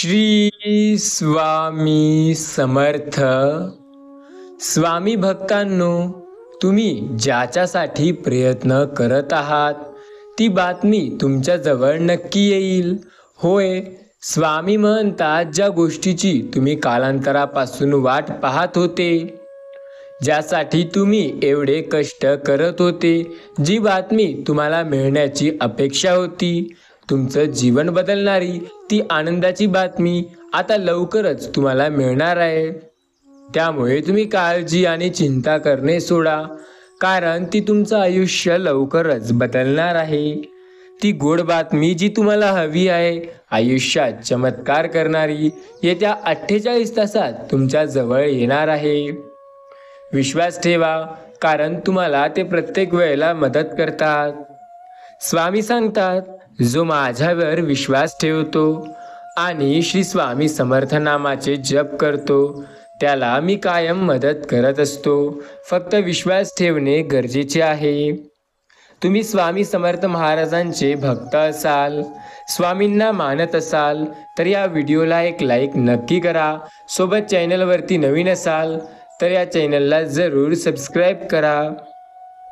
श्री स्वामी समर्थ. स्वामी भक्तांनो, तुम्ही ज्याच्यासाठी प्रयत्न करत आहात ती बातमी तुमच्या जवळ नक्की येईल. होय, स्वामी म्हणतात, ज्या गोष्टीची तुम्ही कालांतरापासून वाट पाहत होते, ज्यासाठी तुम्ही एवढे कष्ट करत होते, जी बातमी तुम्हाला मिळण्याची अपेक्षा होती, तुमचं जीवन बदलणारी ती आनंदाची बातमी आता लवकरच तुम्हाला मिळणार आहे. त्यामुळे तुम्ही काळजी आणि चिंता करणे सोडा, कारण ती तुमचं आयुष्य लवकरच बदलणार आहे. ती गोड बातमी जी तुम्हाला हवी आहे, आयुष्यात चमत्कार करणारी, येत्या 48 तासात तुमच्या जवळ येणार आहे. विश्वास ठेवा, कारण तुम्हाला ते प्रत्येक वेळेला मदत करतात. स्वामी सांगतात, जो माझ्यावर विश्वास ठेवतो आणि श्री स्वामी समर्थ नामाचे जप करतो, त्याला मी कायम मदत करत असतो. फक्त विश्वास ठेवणे गरजेचे आहे. तुम्ही स्वामी समर्थ महाराजांचे भक्त असाल, स्वामींना मानत असाल, तर या व्हिडिओला एक लाईक नक्की करा. सोबत चॅनलवरती नवीन असाल तर या चॅनलला जरूर सबस्क्राईब करा.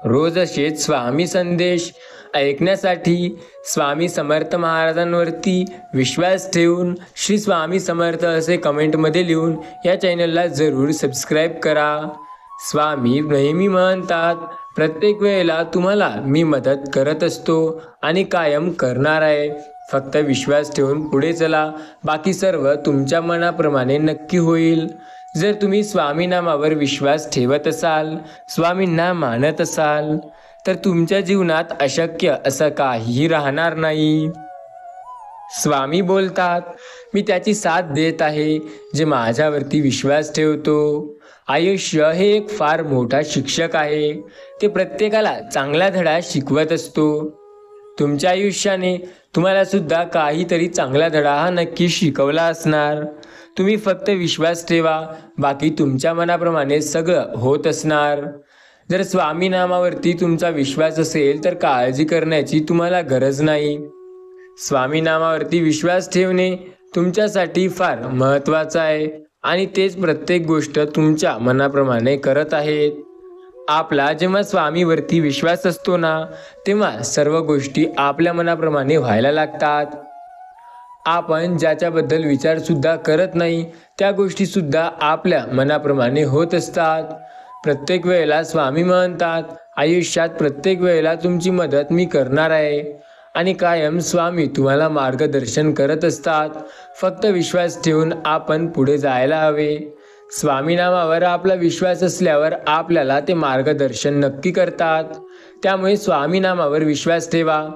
रोज असेच स्वामी संदेश ऐकण्यासाठी स्वामी समर्थ महाराजांवरती विश्वास ठेवून श्री स्वामी समर्थ असे कमेंटमध्ये लिहून या चॅनलला जरूर सबस्क्राईब करा. स्वामी नेहमी म्हणतात, प्रत्येक वेळेला तुम्हाला मी मदत करत असतो आणि कायम करणार आहे. फक्त विश्वास ठेवून पुढे चला, बाकी सर्व तुमच्या मनाप्रमाणे नक्की होईल. जर तुम्ही स्वामी नामावर विश्वास ठेवत असाल, स्वामींना मानत असाल, तर तुमच्या जीवनात अशक्य असं काहीही राहणार नाही. स्वामी बोलतात, मी त्याची साथ देत आहे जे माझ्यावरती विश्वास ठेवतो. आयुष्य हे एक फार मोठा शिक्षक आहे. ते प्रत्येकाला चांगला धडा शिकवत असतो. तुमच्या आयुष्याने तुम्हाला सुद्धा काहीतरी चांगला धडा हा नक्की शिकवला असणार. तुम्ही फक्त विश्वास ठेवा, बाकी तुमच्या मनाप्रमाणे सगळं होत असणार. जर स्वामी नामावरती तुमचा विश्वास असेल तर काळजी करण्याची तुम्हाला गरज नाही. स्वामी नामावरती विश्वास ठेवणे तुमच्यासाठी फार महत्त्वाचं आहे आणि तेच प्रत्येक गोष्ट तुमच्या मनाप्रमाणे करत आहेत. आपला जेव्हा स्वामीवरती विश्वास असतो ना, तेव्हा सर्व गोष्टी आपल्या मनाप्रमाणे व्हायला लागतात. आपण ज्याच्याबद्दल विचारसुद्धा करत नाही, त्या गोष्टीसुद्धा आपल्या मनाप्रमाणे होत असतात. प्रत्येक वेळेला स्वामी म्हणतात, आयुष्यात प्रत्येक वेळेला तुमची मदत मी करणार आहे आणि कायम स्वामी तुम्हाला मार्गदर्शन करत असतात. फक्त विश्वास ठेवून आपण पुढे जायला हवे. स्वामी नामावर आपला विश्वास असल्यावर आपल्याला ते मार्गदर्शन नक्की करतात. त्यामुळे स्वामी नामावर विश्वास ठेवा.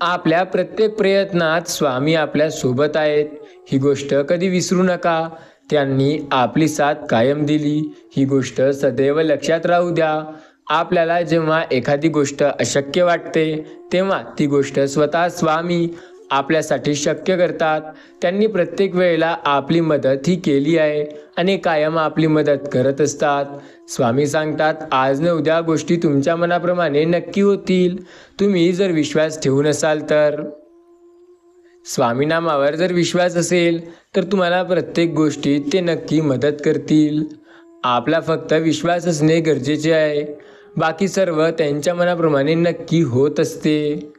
आपल्या प्रत्येक प्रयत्नात स्वामी आपल्या सोबत आहेत, ही गोष्ट कधी विसरू नका. त्यांनी आपली साथ कायम दिली, ही गोष्ट सदैव लक्षात राहू द्या. आपल्याला जेव्हा एखादी गोष्ट अशक्य वाटते, तेव्हा ती गोष्ट स्वतः स्वामी आपल्यासाठी शक्य करतात. त्यांनी प्रत्येक वेळेला आपली मदत ही केली आहे आणि कायम आपली मदत करत असतात. स्वामी सांगतात, आज न उद्या गोष्टी तुमच्या मनाप्रमाणे नक्की होतील, तुम्ही जर विश्वास ठेवून असाल तर. स्वामी नामावर जर विश्वास असेल तर तुम्हाला प्रत्येक गोष्टीत ते नक्की मदत करतील. आपला फक्त विश्वास असणे गरजेचे आहे, बाकी सर्व त्यांच्या मनाप्रमाणे नक्की होत असते.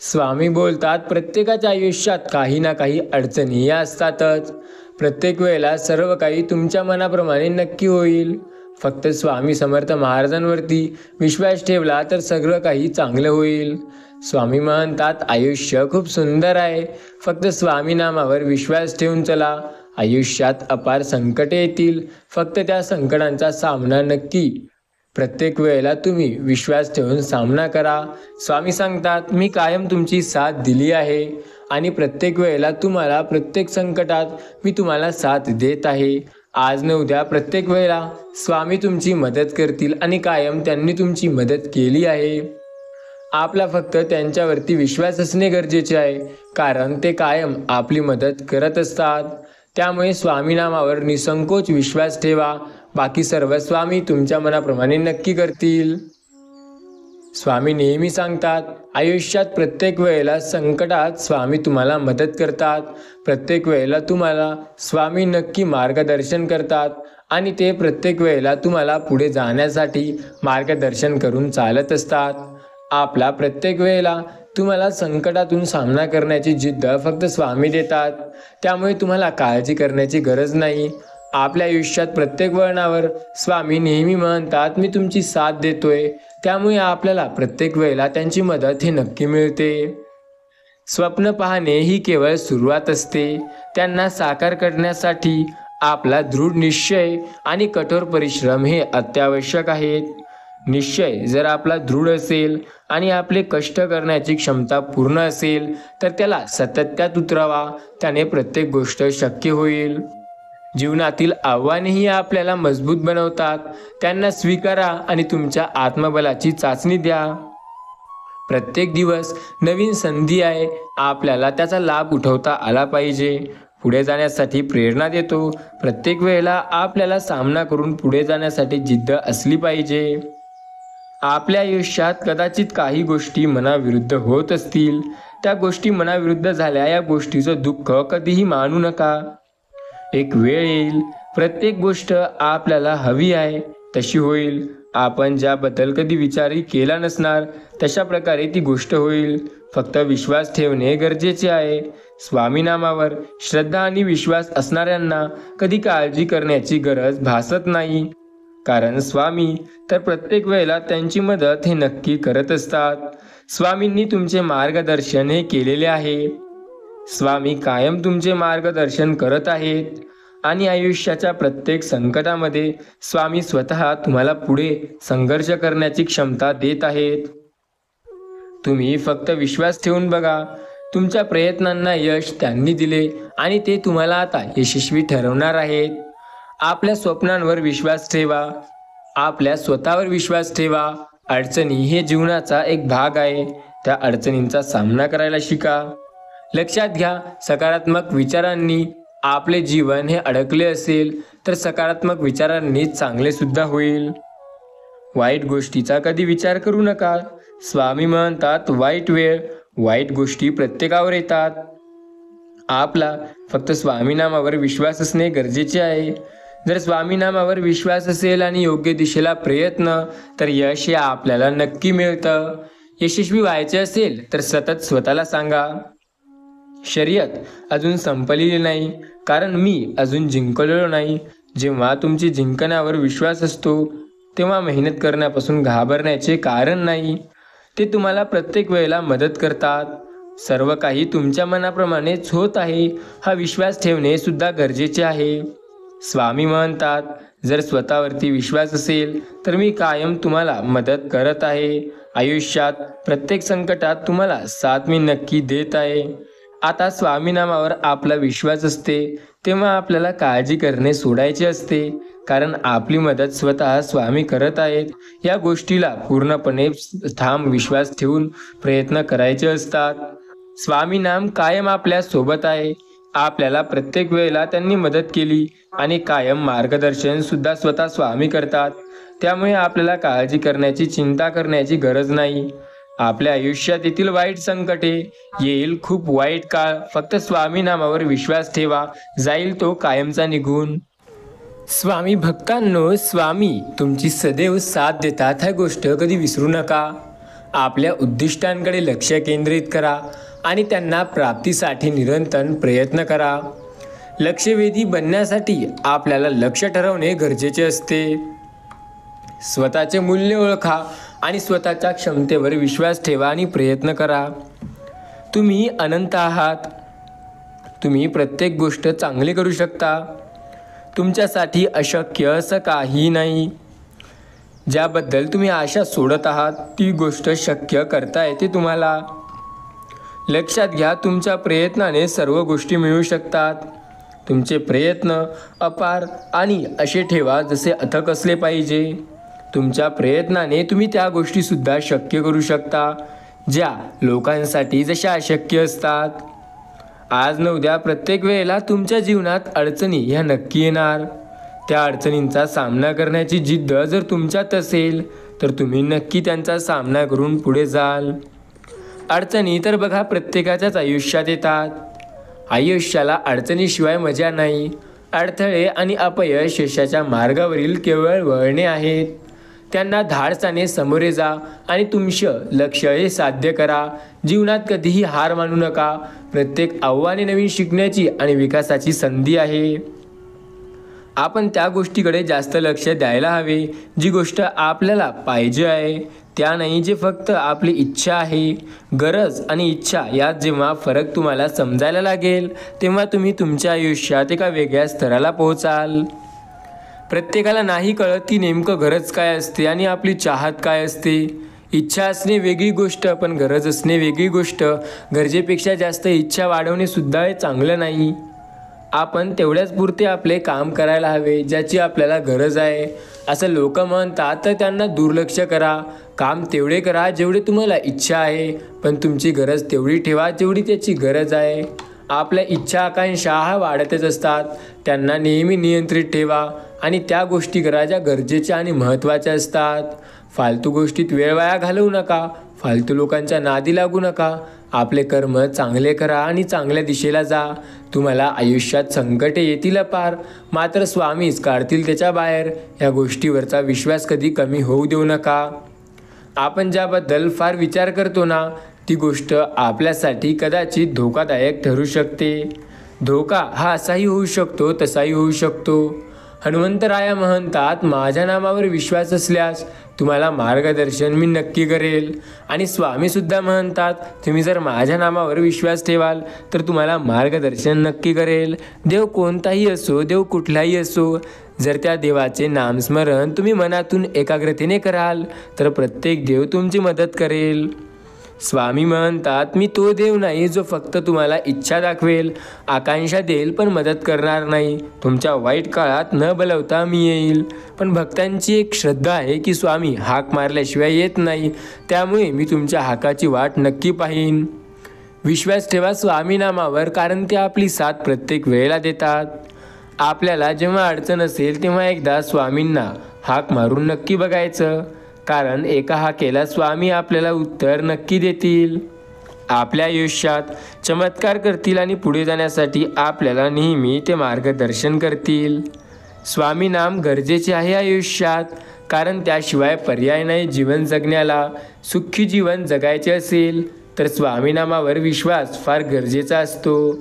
स्वामी बोलतात, प्रत्येकाच्या आयुष्यात काही ना काही अडचणी या असतातच. प्रत्येक वेळेला सर्व काही तुमच्या मनाप्रमाणे नक्की होईल. फक्त स्वामी समर्थ महाराजांवरती विश्वास ठेवला तर सगळं काही चांगलं होईल. स्वामी म्हणतात, आयुष्य खूप सुंदर आहे. फक्त स्वामी नामावर विश्वास ठेवून चला. आयुष्यात अपार संकटे येतील, फक्त त्या संकटांचा सामना नक्की प्रत्येक वेळेला तुम्ही विश्वास ठेवून सामना करा. स्वामी सांगतात, मी कायम तुमची साथ दिली आहे आणि प्रत्येक वेळेला तुम्हाला प्रत्येक संकटात मी तुम्हाला साथ देत आहे. आज न उद्या प्रत्येक वेळेला स्वामी तुमची मदत करतील आणि कायम त्यांनी तुमची मदत केली आहे. आपला फक्त त्यांच्यावरती विश्वास असणे गरजेचे आहे, कारण ते कायम आपली मदत करत असतात. त्यामुळे स्वामी नामावर निसंकोच विश्वास ठेवा. बाकी सर्व स्वामी तुमच्या मनाप्रमाणे नक्की करतील. स्वामी नेहमी सांगतात, आयुष्यात प्रत्येक वेळेला संकटात स्वामी तुम्हाला मदत करतात. प्रत्येक वेळेला तुम्हाला स्वामी नक्की मार्गदर्शन करतात आणि ते प्रत्येक वेळेला तुम्हाला पुढे जाण्यासाठी मार्गदर्शन करून चालत असतात. आपला प्रत्येक वेळेला तुम्हाला संकटातून सामना करण्याची जिद्द फक्त स्वामी देतात. त्यामुळे तुम्हाला काळजी करण्याची गरज नाही. आपल्या आयुष्यात प्रत्येक वळणावर स्वामी नेहमी म्हणतात, मी तुमची साथ देतोय. त्यामुळे आपल्याला प्रत्येक वेळेला त्यांची मदत हे नक्की मिळते. स्वप्न पाहणे ही केवळ सुरुवात असते. त्यांना साकार करण्यासाठी आपला दृढ निश्चय आणि कठोर परिश्रम हे अत्यावश्यक आहेत. निश्चय जर आपला दृढ असेल आणि आपले कष्ट करण्याची क्षमता पूर्ण असेल तर त्याला सातत्यात उतरवा. त्याने प्रत्येक गोष्ट शक्य होईल. जीवनातील आव्हानेही आपल्याला मजबूत बनवतात. त्यांना स्वीकारा आणि तुमच्या आत्मबलाची चाचणी द्या. प्रत्येक दिवस नवीन संधी आहे. आपल्याला त्याचा लाभ उठवता आला पाहिजे. पुढे जाण्यासाठी प्रेरणा देतो. प्रत्येक वेळेला आपल्याला सामना करून पुढे जाण्यासाठी जिद्द असली पाहिजे. आपल्या आयुष्यात कदाचित काही गोष्टी मनाविरुद्ध होत असतील. त्या गोष्टी मनाविरुद्ध झाल्या, या गोष्टीचं दुःख कधीही मानू नका. एक वेळ येईल, प्रत्येक गोष्ट आपल्याला हवी आहे तशी होईल. आपण ज्याबद्दल कधी विचारही केला नसणार तशा प्रकारे ती गोष्ट होईल. फक्त विश्वास ठेवणे गरजेचे आहे. स्वामी नामावर श्रद्धा आणि विश्वास असणाऱ्यांना कधी काळजी करण्याची गरज भासत नाही. कारण स्वामी तर प्रत्येक वेळेला त्यांची मदत हे नक्की करत असतात. स्वामींनी तुमचे मार्गदर्शन हे केलेले आहे. स्वामी कायम तुमचे मार्गदर्शन करत आहेत आणि आयुष्याच्या प्रत्येक संकटामध्ये स्वामी स्वतः तुम्हाला पुढे संघर्ष करण्याची क्षमता देत आहेत. तुम्ही फक्त विश्वास ठेवून बघा. तुमच्या प्रयत्नांना यश त्यांनी दिले आणि ते तुम्हाला आता यशस्वी ठरवणार आहेत. आपल्या स्वप्नांवर विश्वास ठेवा. आपल्या स्वतःवर विश्वास ठेवा. अडचणी हे जीवनाचा एक भाग आहे. त्या अडचणींचा सामना करायला शिका. लक्षात घ्या, सकारात्मक विचारांनी आपले जीवन हे अडकले असेल तर सकारात्मक विचारांनी चांगले सुद्धा होईल. वाईट गोष्टीचा कधी विचार करू नका. स्वामी म्हणतात, वाईट वेळ, वाईट गोष्टी प्रत्येकावर येतात. आपला फक्त स्वामी नामावर विश्वास असणे गरजेचे आहे. जर स्वामी नामावर विश्वास असेल आणि योग्य दिशेला प्रयत्न, तर यश हे आपल्याला नक्की मिळतं. यशस्वी व्हायचे असेल तर सतत स्वतःला सांगा, शर्यत अजून संपलेली नाही, कारण मी अजून जिंकलेलो नाही. जेव्हा तुमची जिंकण्यावर विश्वास असतो तेव्हा मेहनत करण्यापासून घाबरण्याचे कारण नाही. ते तुम्हाला प्रत्येक वेळेला मदत करतात. सर्व काही तुमच्या मनाप्रमाणेच होत आहे हा विश्वास ठेवणे सुद्धा गरजेचे आहे. स्वामी म्हणतात, जर स्वतःवरती विश्वास असेल तर मी कायम तुम्हाला मदत करत आहे. आयुष्यात प्रत्येक संकटात तुम्हाला साथ मी नक्की देत आहे. आता स्वामी नामावर आपला विश्वास असते तेव्हा आपल्याला काळजी करणे सोडायचे असते. कारण आपली मदत स्वतः स्वामी करत आहेत. या गोष्टीला पूर्णपणे ठाम विश्वास ठेवून प्रयत्न करायचे असतात. स्वामी नाम कायम आपल्या सोबत आहे. आपल्याला प्रत्येक वेळेला त्यांनी मदत केली आणि कायम मार्गदर्शन सुद्धा स्वतः स्वामी करतात. त्यामुळे आपल्याला काळजी करण्याची, चिंता करण्याची गरज नाही. आपल्या आयुष्यात येथील वाईट संकटे, येईल खूप वाईट काळ, फक्त स्वामी नामावर विश्वास ठेवा, जाईल तो कायमचा निघून. स्वामी भक्तांनो, स्वामी तुमची सदैव साथ देतात, ह्या गोष्ट कधी विसरू नका. आपल्या उद्दिष्टांकडे लक्ष केंद्रित करा आणि त्यांना प्राप्तीसाठी निरंतर प्रयत्न करा. लक्ष्यवेधी बनण्यासाठी आपल्याला लक्ष्य ठरवणे गरजेचे असते. स्वतःचे मूल्य ओळखा आणि स्वतःच्या क्षमतेवर विश्वास ठेवा आणि प्रयत्न करा. तुम्ही अनंत आहात. तुम्ही प्रत्येक गोष्ट चांगली करू शकता. तुमच्यासाठी अशक्य असं काही नाही. ज्याबद्दल तुम्ही आशा सोडत आहात ती गोष्ट शक्य करता येते तुम्हाला. लक्षात घ्या, तुमच्या प्रयत्नाने सर्व गोष्टी मिळू शकतात. तुमचे प्रयत्न अपार आणि असे ठेवा जसे अथक असले पाहिजे. तुमच्या प्रयत्नाने तुम्ही त्या गोष्टीसुद्धा शक्य करू शकता ज्या लोकांसाठी जशा अशक्य असतात. आज न उद्या प्रत्येक वेळेला तुमच्या जीवनात अडचणी ह्या नक्की येणार. त्या अडचणींचा सामना करण्याची जिद्द जर तुमच्यात असेल तर तुम्ही नक्की त्यांचा सामना करून पुढे जाल. अडचणी तर बघा प्रत्येकाच्याच आयुष्यात येतात. आयुष्याला अडचणीशिवाय मजा नाही. अडथळे आणि अपयश यशाच्या मार्गावरील केवळ वळणे आहेत. त्यांना धाडसाने सामोरे जा आणि तुमचं लक्ष्य हे साध्य करा. जीवनात कधीही हार मानू नका. प्रत्येक आव्हाने नवीन शिकण्याची आणि विकासाची संधी आहे. आपण त्या गोष्टीकडे जास्त लक्ष द्यायला हवे जी गोष्ट आपल्याला पाहिजे आहे, त्या नाही जे फक्त आपली इच्छा आहे. गरज आणि इच्छा यात जेव्हा फरक तुम्हाला समजायला लागेल तेव्हा तुम्ही तुमच्या आयुष्यात एका वेगळ्या स्तराला पोहोचाल. प्रत्येकाला नाही कळत की नेमकं गरज काय असते आणि आपली चाहत काय असते. इच्छा असणे वेगळी गोष्ट, पण गरज असणे वेगळी गोष्ट. गरजेपेक्षा जास्त इच्छा वाढवणे सुद्धा हे चांगलं नाही. आपण तेवढ्याच पुरते आपले काम करायला हवे ज्याची आपल्याला गरज आहे. असं लोक म्हणतात तर त्यांना दुर्लक्ष करा. काम तेवढे करा जेवढे तुम्हाला इच्छा आहे, पण तुमची गरज तेवढी ठेवा जेवढी त्याची गरज आहे. आपल्या इच्छा आकांक्षा हा वाढतच असतात. त्यांना नेहमी नियंत्रित ठेवा आणि त्या गोष्टी करा ज्या गरजेच्या आणि महत्त्वाच्या असतात. फालतू गोष्टीत वेळ वाया घालवू नका. फालतू लोकांच्या नादी लागू नका. आपले कर्म चांगले करा आणि चांगल्या दिशेला जा. तुम्हाला आयुष्यात संकटे येतील पार, मात्र स्वामीच काढतील त्याच्या बाहेर. या गोष्टीवरचा विश्वास कधी कमी होऊ देऊ नका. आपण ज्याबद्दल फार विचार करतो ना, ती गोष्ट आपल्यासाठी कदाचित धोकादायक ठरू शकते. धोका हा असाही होऊ शकतो, तसाही होऊ शकतो. हनुमंतराया म्हणतात, माझ्या नामावर विश्वास असल्यास तुम्हाला मार्गदर्शन मी नक्की करेल. आणि स्वामीसुद्धा म्हणतात, तुम्ही जर माझ्या नामावर विश्वास ठेवाल तर तुम्हाला मार्गदर्शन नक्की करेल. देव कोणताही असो, देव कुठलाही असो, जर त्या देवाचे नामस्मरण तुम्ही मनातून एकाग्रतेने कराल तर प्रत्येक देव तुमची मदत करेल. स्वामी म्हणतात, मी तो देव नाही जो फक्त तुम्हाला इच्छा दाखवेल, आकांक्षा देईल पण मदत करणार नाही. तुमच्या वाईट काळात न बोलवता मी येईल. पण भक्तांची एक श्रद्धा आहे की स्वामी हाक मारल्याशिवाय येत नाही, त्यामुळे मी तुमच्या हाकाची वाट नक्की पाहीन. विश्वास ठेवा स्वामी नामावर, कारण ते आपली साथ प्रत्येक वेळेला देतात. आपल्याला जेव्हा अडचण असेल तेव्हा एकदा स्वामींना हाक मारून नक्की बघायचं, कारण एका हाकेला स्वामी आपल्याला उत्तर नक्की देतील. आपल्या आयुष्यात चमत्कार करतील आणि पुढे जाण्यासाठी आपल्याला नेहमी ते मार्गदर्शन करतील. स्वामी नाम गरजेचे आहे आयुष्यात, कारण त्याशिवाय पर्याय नाही जीवन जगण्याला. सुखी जीवन जगायचे असेल तर स्वामी नामावर विश्वास फार गरजेचा असतो.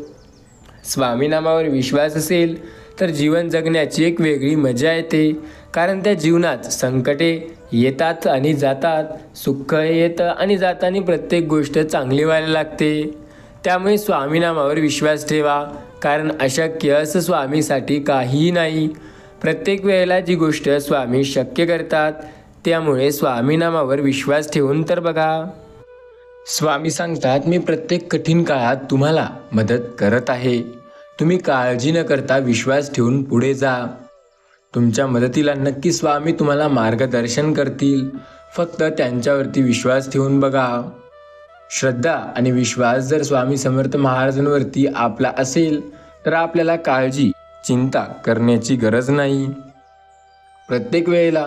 स्वामी नामावर विश्वास असेल तर जीवन जगण्याची एक वेगळी मजा येते, कारण त्या जीवनात संकटे येतात आणि जातात, सुख येतं आणि जाताना प्रत्येक गोष्ट चांगली व्हायला लागते. त्यामुळे स्वामी नामावर विश्वास ठेवा, कारण अशक्य असं स्वामीसाठी काहीही नाही. प्रत्येक वेळेला जी गोष्ट स्वामी शक्य करतात, त्यामुळे स्वामी नामावर विश्वास ठेवून तर बघा. स्वामी सांगतात, मी प्रत्येक कठीण काळात तुम्हाला मदत करत आहे. तुम्ही काळजी न करता विश्वास ठेवून पुढे जा. तुमच्या मदतीला नक्की स्वामी तुम्हाला मार्गदर्शन करतील. फक्त त्यांच्यावरती विश्वास ठेवून बघा. श्रद्धा आणि विश्वास जर स्वामी समर्थ महाराजांवरती आपला असेल तर आपल्याला काळजी, चिंता करण्याची गरज नाही. प्रत्येक वेळेला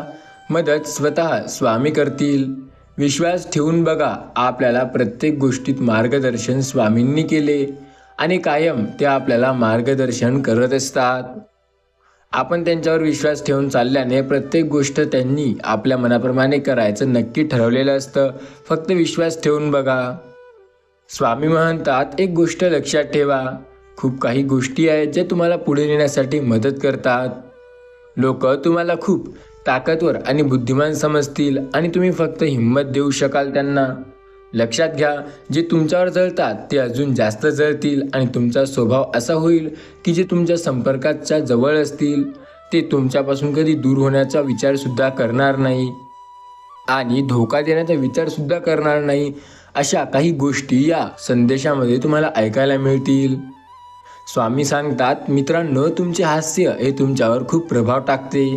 मदत स्वतः स्वामी करतील. विश्वास ठेवून बघा. आपल्याला प्रत्येक गोष्टीत मार्गदर्शन स्वामींनी केले आणि कायम ते आपल्याला मार्गदर्शन करत असतात. आपण त्यांच्यावर विश्वास ठेवून चालल्याने प्रत्येक गोष्ट त्यांनी आपल्या मनाप्रमाणे करायचं नक्की ठरवलेलं असतं. फक्त विश्वास ठेवून बघा. स्वामी म्हणतात, एक गोष्ट लक्षात ठेवा, खूप काही गोष्टी आहेत ज्या तुम्हाला पुढे नेण्यासाठी मदत करतात. लोक तुम्हाला खूप ताकदवर आणि बुद्धिमान समजतील आणि तुम्ही फक्त हिंमत देऊ शकाल त्यांना. लक्षात घ्या, जे तुमच्यावर जळतात ते अजून जास्त जळतील आणि तुमचा स्वभाव असा होईल की जे तुमच्या संपर्काच्या जवळ असतील ते तुमच्यापासून कधी दूर होण्याचा विचारसुद्धा करणार नाही आणि धोका देण्याचा विचारसुद्धा करणार नाही. अशा काही गोष्टी या संदेशामध्ये तुम्हाला ऐकायला मिळतील. स्वामी सांगतात, मित्रांनो, तुमचे हास्य हे तुमच्यावर खूप प्रभाव टाकते.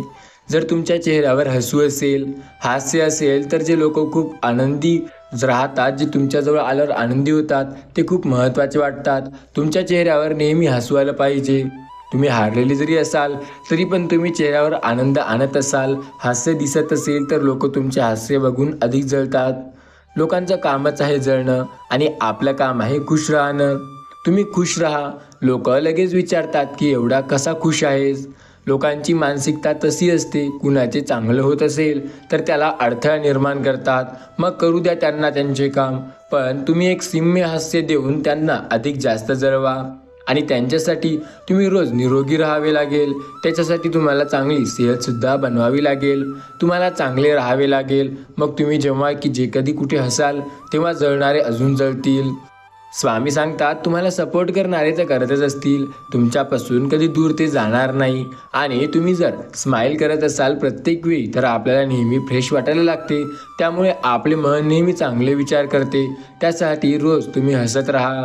जर तुमच्या चेहऱ्यावर हसू असेल, हास्य असेल, तर जे लोक खूप आनंदी राहतात, जे तुमच्याजवळ आल्यावर आनंदी होतात, ते खूप महत्त्वाचे वाटतात. तुमच्या चेहऱ्यावर नेहमी हसू आलं पाहिजे. तुम्ही हारलेले जरी असाल तरी पण तुम्ही चेहऱ्यावर आनंद आणत असाल, हास्य दिसत असेल तर लोक तुमचे हास्य बघून अधिक जळतात. लोकांचं कामच आहे जळणं आणि आपलं काम आहे खुश राहणं. तुम्ही खुश राहा, लोक लगेच विचारतात की एवढा कसा खुश आहेस. लोकांची मानसिकता तशी असते, कुणाचे चांगलं होत असेल तर त्याला अडथळा निर्माण करतात. मग करू द्या त्यांना त्यांचे काम, पण तुम्ही एक सिम्य हास्य देऊन त्यांना अधिक जास्त जळवा. आणि त्यांच्यासाठी तुम्ही रोज निरोगी राहावे लागेल. त्याच्यासाठी तुम्हाला चांगली सेहतसुद्धा बनवावी लागेल. तुम्हाला चांगले राहावे लागेल. मग तुम्ही जेव्हा की जे कधी कुठे हसाल तेव्हा जळणारे अजून जळतील. स्वामी सांगतात तुम्हाला सपोर्ट करणारे तर करतच असतील, तुमच्यापासून कधी दूर ते जाणार नाही. आणि तुम्ही जर स्माईल करत असाल प्रत्येक वेळी तर आपल्याला नेहमी फ्रेश वाटायला लागते. त्यामुळे आपले मन नेहमी चांगले विचार करते. त्यासाठी रोज तुम्ही हसत राहा.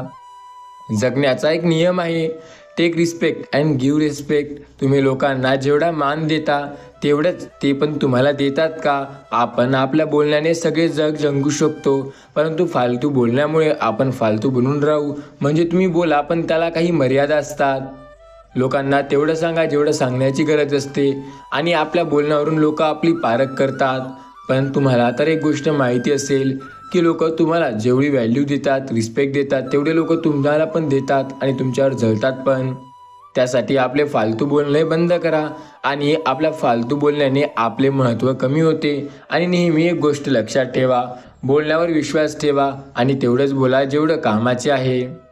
जगण्याचा एक नियम आहे, take respect and give respect. तुम्ही लोकांना जेवढा मान देता तेवढंच ते पण तुम्हाला देतात का. आपण आपल्या बोलण्याने सगळे जग जंगू शकतो, परंतु फालतू बोलण्यामुळे आपण फालतू बनून राहू. म्हणजे तुम्ही बोला पण त्याला काही मर्यादा असतात. लोकांना तेवढं सांगा जेवढं सांगण्याची गरज असते आणि आपल्या बोलण्यावरून लोक आपली पारख करतात. पण तुम्हाला तर एक गोष्ट माहिती असेल की लोक तुम्हाला जेवढी व्हॅल्यू देतात, रिस्पेक्ट देतात, तेवढे लोक तुम्हाला पण देतात आणि तुमच्यावर जळतात पण. त्यासाठी आपले फालतू बोलणे बंद करा. आणि आपल्या फालतू बोलण्याने आपले महत्त्व कमी होते. आणि नेहमी एक गोष्ट लक्षात ठेवा, बोलण्यावर विश्वास ठेवा आणि तेवढंच बोला जेवढं कामाचे आहे.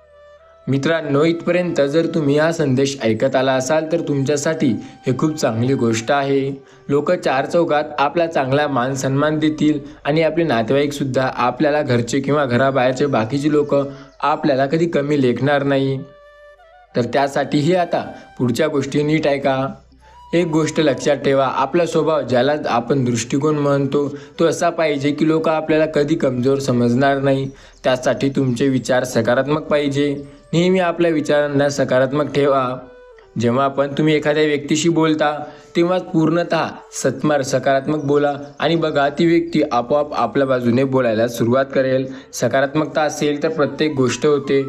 मित्रांनो, इथपर्यंत जर तुम्ही हा संदेश ऐकत आला असाल तर तुमच्यासाठी हे खूप चांगली गोष्ट आहे. लोक चार चौघात आपला चांगला मान सन्मान देतील आणि आपले नातेवाईकसुद्धा आपल्याला, घरचे किंवा घराबाहेरचे बाकीचे लोक आपल्याला कधी कमी लेखणार नाही. तर त्यासाठीही आता पुढच्या गोष्टी नीट ऐका. एक गोष्ट लक्षात ठेवा, आपला स्वभाव ज्याला आपण दृष्टिकोन म्हणतो तो असा पाहिजे की लोक आपल्याला कधी कमजोर समजणार नाही. त्यासाठी तुमचे विचार सकारात्मक पाहिजे. नेहमी आपल्या विचारांना सकारात्मक ठेवा. जेव्हा पण तुम्ही एखाद्या व्यक्तीशी बोलता तेव्हा पूर्णतः सकारात्मक बोला आणि बघा ती व्यक्ती आपोआप आपल्या बाजूने बोलायला सुरुवात करेल. सकारात्मकता असेल तर प्रत्येक गोष्ट होते.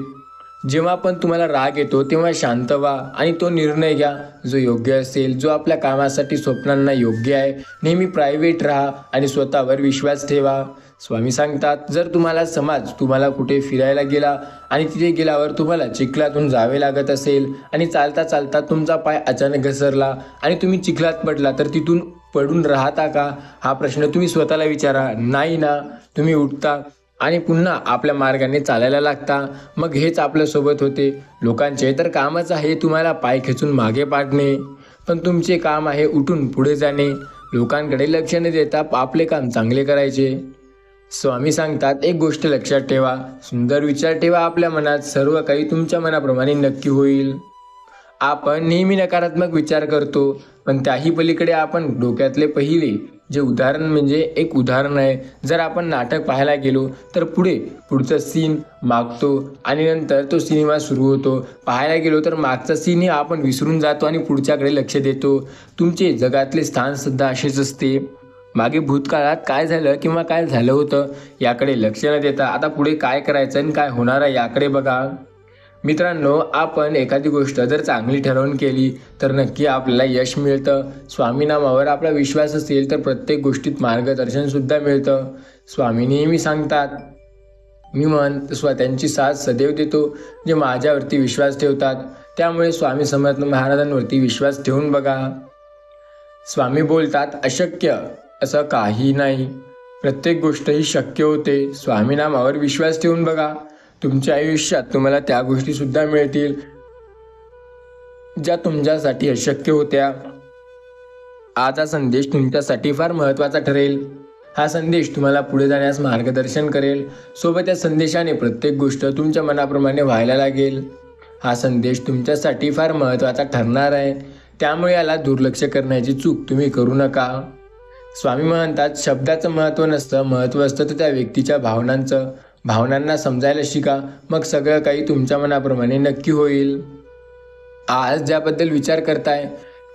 जेव्हा पण तुम्हाला राग येतो तेव्हा शांत व्हा आणि तो निर्णय घ्या जो योग्य असेल, जो आपल्या कामासाठी, स्वप्नांना योग्य आहे. नेहमी प्रायव्हेट राहा आणि स्वतःवर विश्वास ठेवा. स्वामी सांगतात जर तुम्हाला कुठे फिरायला गेला आणि तिथे गेल्यावर तुम्हाला चिखलातून जावे लागत असेल आणि चालता चालता तुमचा पाय अचानक घसरला आणि तुम्ही चिखलात पडला तर तिथून पडून राहता का, हा प्रश्न तुम्ही स्वतःला विचारा. नाही ना, तुम्ही उठता आणि पुन्हा आपल्या मार्गाने चालायला लागता. मग हेच आपल्यासोबत होते. लोकांचे तर कामच आहे तुम्हाला पाय खेचून मागे पाडणे, पण तुमचे काम आहे उठून पुढे जाणे. लोकांकडे लक्ष न देता आपले काम चांगले करायचे. स्वामी सांगतात एक गोष्ट लक्षात ठेवा, सुंदर विचार ठेवा आपल्या मनात, सर्व काही तुमच्या मनाप्रमाणे नक्की होईल. आपण नेहमी नकारात्मक विचार करतो, पण त्याही पलीकडे आपण डोक्यातले पहिले जे उदाहरण म्हणजे एक उदाहरण आहे. जर आपण नाटक पाहायला गेलो तर पुढचं सीन मागतो आणि नंतर तो सिनेमा सुरू होतो. पाहायला गेलो तर मागचा सीनही आपण विसरून जातो आणि पुढच्याकडे लक्ष देतो. तुमचे जगातले स्थानसुद्धा असेच असते. मागे भूतकाळात काय झालं किंवा काय झालं होतं याकडे लक्ष न देता आता पुढे काय करायचं आणि काय होणार आहे याकडे बघा. मित्रांनो, आपण एखादी गोष्ट जर चांगली ठरवून केली तर नक्की आपल्याला यश मिळतं. स्वामी नामावर आपला विश्वास असेल तर प्रत्येक गोष्टीत मार्गदर्शनसुद्धा मिळतं. स्वामी नेहमी सांगतात, मी त्यांची साथ सदैव देतो जे माझ्यावरती विश्वास ठेवतात. त्यामुळे स्वामी समर्थ महाराजांवरती विश्वास ठेवून बघा. स्वामी बोलतात अशक्य असं काही नाही, प्रत्येक गोष्ट ही शक्य होते. स्वामी नामावर विश्वास ठेवून बघा. तुमच्या आयुष्यात तुम्हाला त्या गोष्टीसुद्धा मिळतील ज्या तुमच्यासाठी अशक्य होत्या. आज हा संदेश तुमच्यासाठी फार महत्त्वाचा ठरेल. हा संदेश तुम्हाला पुढे जाण्यास मार्गदर्शन करेल. सोबत या संदेशाने प्रत्येक गोष्ट तुमच्या मनाप्रमाणे व्हायला लागेल. हा संदेश तुमच्यासाठी फार महत्त्वाचा ठरणार आहे. त्यामुळे याला दुर्लक्ष करण्याची चूक तुम्ही करू नका. स्वामी म्हणतात शब्दाचं महत्त्व नसतं, महत्त्व असतं तर त्या व्यक्तीच्या भावनांना समजायला शिका. मग सगळं काही तुमच्या मनाप्रमाणे नक्की होईल. आज ज्याबद्दल विचार करताय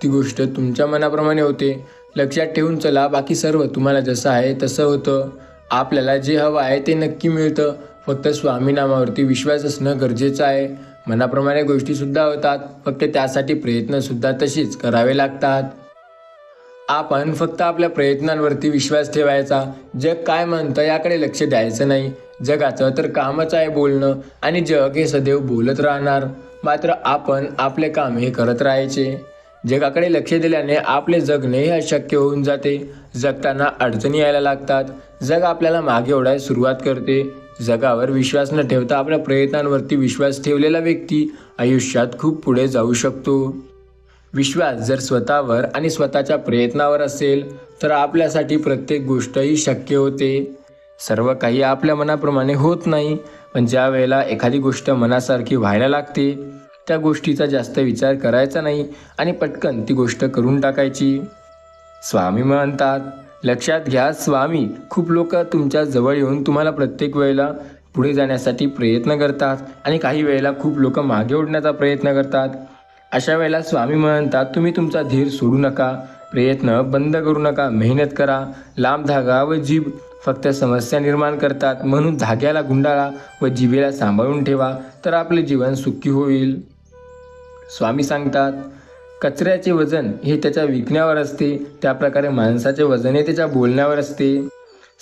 ती गोष्ट तुमच्या मनाप्रमाणे होते. लक्षात ठेवून चला, बाकी सर्व तुम्हाला जसं आहे तसं होतं. आपल्याला जे हवं आहे ते नक्की मिळतं. फक्त स्वामी नामावरती विश्वास असणं गरजेचं आहे. मनाप्रमाणे गोष्टीसुद्धा होतात, फक्त त्यासाठी प्रयत्नसुद्धा तशीच करावे लागतात. आपण फक्त आपल्या प्रयत्नांवरती विश्वास ठेवायचा. जग काय म्हणतं याकडे लक्ष द्यायचं नाही. जगाचं तर कामच आहे बोलणं आणि जग हे सदैव बोलत राहणार. मात्र आपण आपले काम हे करत राहायचे. जगाकडे लक्ष दिल्याने आपले जगणे हे अशक्य होऊन जाते. जगताना अडचणी यायला लागतात. जग आपल्याला मागे ओढायला सुरुवात करते. जगावर विश्वास न ठेवता आपल्या प्रयत्नांवरती विश्वास ठेवलेला व्यक्ती आयुष्यात खूप पुढे जाऊ शकतो. विश्वास जर स्वतःवर आणि स्वतःच्या प्रयत्नावर असेल तर आपल्यासाठी प्रत्येक गोष्ट ही शक्य होते. सर्व काही आपल्या मनाप्रमाणे होत नाही, पण ज्या वेळेला एखादी गोष्ट मनासारखी व्हायला लागते त्या गोष्टीचा जास्त विचार करायचा नाही आणि पटकन ती गोष्ट करून टाकायची. स्वामी म्हणतात, लक्षात घ्या स्वामी, खूप लोक तुमच्या जवळ येऊन तुम्हाला प्रत्येक वेळेला पुढे जाण्यासाठी प्रयत्न करतात आणि काही वेळेला खूप लोक मागे ओढण्याचा प्रयत्न करतात. अशा वेळेला स्वामी म्हणतात, तुम्ही तुमचा धीर सोडू नका, प्रयत्न बंद करू नका, मेहनत करा. लांब धागा व जीभ फक्त समस्या निर्माण करतात, म्हणून धाग्याला गुंडाळा व जिभेला सांभाळून ठेवा, तर आपले जीवन सुखी होईल. स्वामी सांगतात, कचऱ्याचे वजन हे त्याच्या विकण्यावर असते, त्याप्रकारे माणसाचे वजन हे त्याच्या बोलण्यावर असते.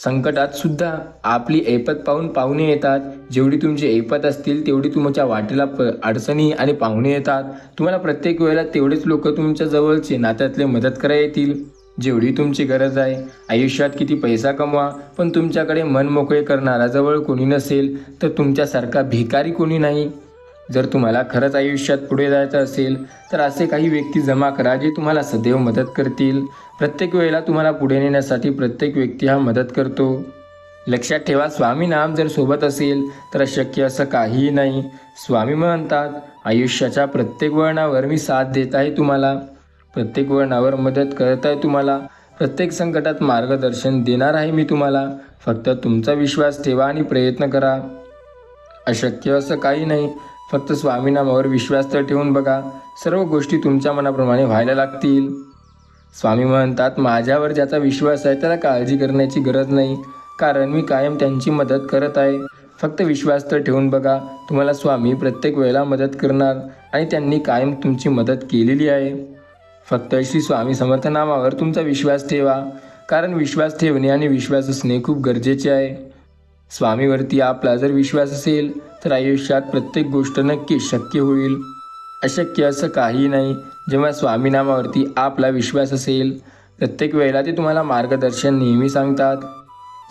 संकटात सुद्धा आपली ऐपत पाहून पाहुणे येतात. जेवढी तुमची ऐपत असतील तेवढी तुमच्या वाटेला अडचणी आणि पाहुणे येतात. तुम्हाला प्रत्येक वेळेला तेवढेच लोक तुमच्या जवळचे नात्यातले मदत करायला येतील जेवढी तुमची गरज आहे. आयुष्यात किती पैसा कमवा, पण तुमच्याकडे मन मोकळे करणारा जवळ कोणी नसेल तर तुमच्यासारखा भिकारी कोणी नाही. जर तुम्हाला खरंच आयुष्यात पुढे जायचं असेल तर असे काही व्यक्ती जमा करा जे तुम्हाला सदैव मदत करतील. प्रत्येक वेळेला तुम्हाला पुढे नेण्यासाठी प्रत्येक व्यक्ती हा मदत करतो. लक्षात ठेवा, स्वामी नाम जर सोबत असेल तर अशक्य असं काहीही नाही. स्वामी म्हणतात, आयुष्याच्या प्रत्येक वळणावर मी साथ देत आहे तुम्हाला, प्रत्येक वळणावर मदत करत आहे तुम्हाला, प्रत्येक संकटात मार्गदर्शन देणार आहे मी तुम्हाला. फक्त तुमचा विश्वास ठेवा आणि प्रयत्न करा. अशक्य असं काही नाही. फक्त स्वामी नामावर विश्वास तर ठेवून बघा, सर्व गोष्टी तुमच्या मनाप्रमाणे व्हायला लागतील. स्वामी म्हणतात, माझ्यावर ज्याचा विश्वास आहे त्याला काळजी करण्याची गरज नाही, कारण मी कायम त्यांची मदत करत आहे. फक्त विश्वास तर ठेवून बघा, तुम्हाला स्वामी प्रत्येक वेळेला मदत करणार आणि त्यांनी कायम तुमची मदत केलेली आहे. फक्त श्री स्वामी समर्थ नामावर तुमचा विश्वास ठेवा, कारण विश्वास ठेवणे आणि विश्वास असणे खूप गरजेचे आहे. स्वामीवरती आपला जर विश्वास असेल तर आयुष्यात प्रत्येक गोष्ट नक्की शक्य होईल. अशक्य असं काही नाही. जेव्हा स्वामी नामावरती आपला विश्वास असेल प्रत्येक वेळेला ते तुम्हाला मार्गदर्शन नेहमी सांगतात.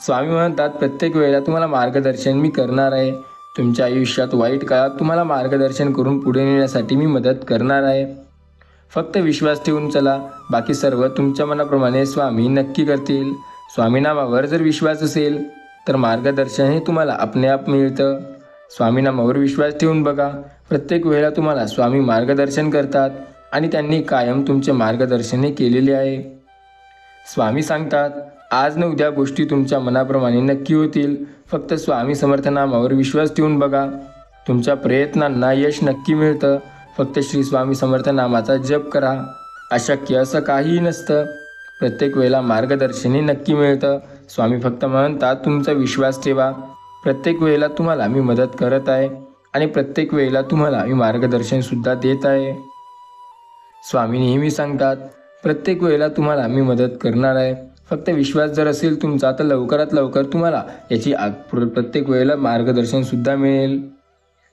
स्वामी म्हणतात, प्रत्येक वेळेला तुम्हाला मार्गदर्शन मी करणार आहे. तुमच्या आयुष्यात वाईट काळात तुम्हाला मार्गदर्शन करून पुढे नेण्यासाठी मी मदत करणार आहे. फक्त विश्वास ठेवून चला, बाकी सर्व तुमच्या मनाप्रमाणे स्वामी नक्की करतील. स्वामी नामावर जर विश्वास असेल तर मार्गदर्शन हे तुम्हाला आपणआप मिळतं. स्वामी नामावर विश्वास ठेवून बघा, प्रत्येक वेळेला तुम्हाला स्वामी मार्गदर्शन करतात आणि त्यांनी कायम तुमचे मार्गदर्शन हे केलेले आहे. स्वामी सांगतात, आज न उद्या गोष्टी तुमच्या मनाप्रमाणे नक्की होतील. फक्त स्वामी समर्थ नामावर विश्वास ठेवून बघा, तुमच्या प्रयत्नांना यश नक्की मिळतं. फक्त श्री स्वामी समर्थ नामाचा जप करा. अशक्य असं काहीही नसतं. प्रत्येक वेळेला मार्गदर्शनही नक्की मिळतं. स्वामी फक्त म्हणतात, तुमचा विश्वास ठेवा. प्रत्येक वेळेला तुम्हाला मी मदत करत आहे आणि प्रत्येक वेळेला तुम्हाला मी मार्गदर्शनसुद्धा देत आहे. स्वामी नेहमी सांगतात, प्रत्येक वेळेला तुम्हाला मी मदत करणार आहे. फक्त विश्वास जर असेल तुमचा तर लवकरात लवकर तुम्हाला याची प्रत्येक वेळेला मार्गदर्शनसुद्धा मिळेल.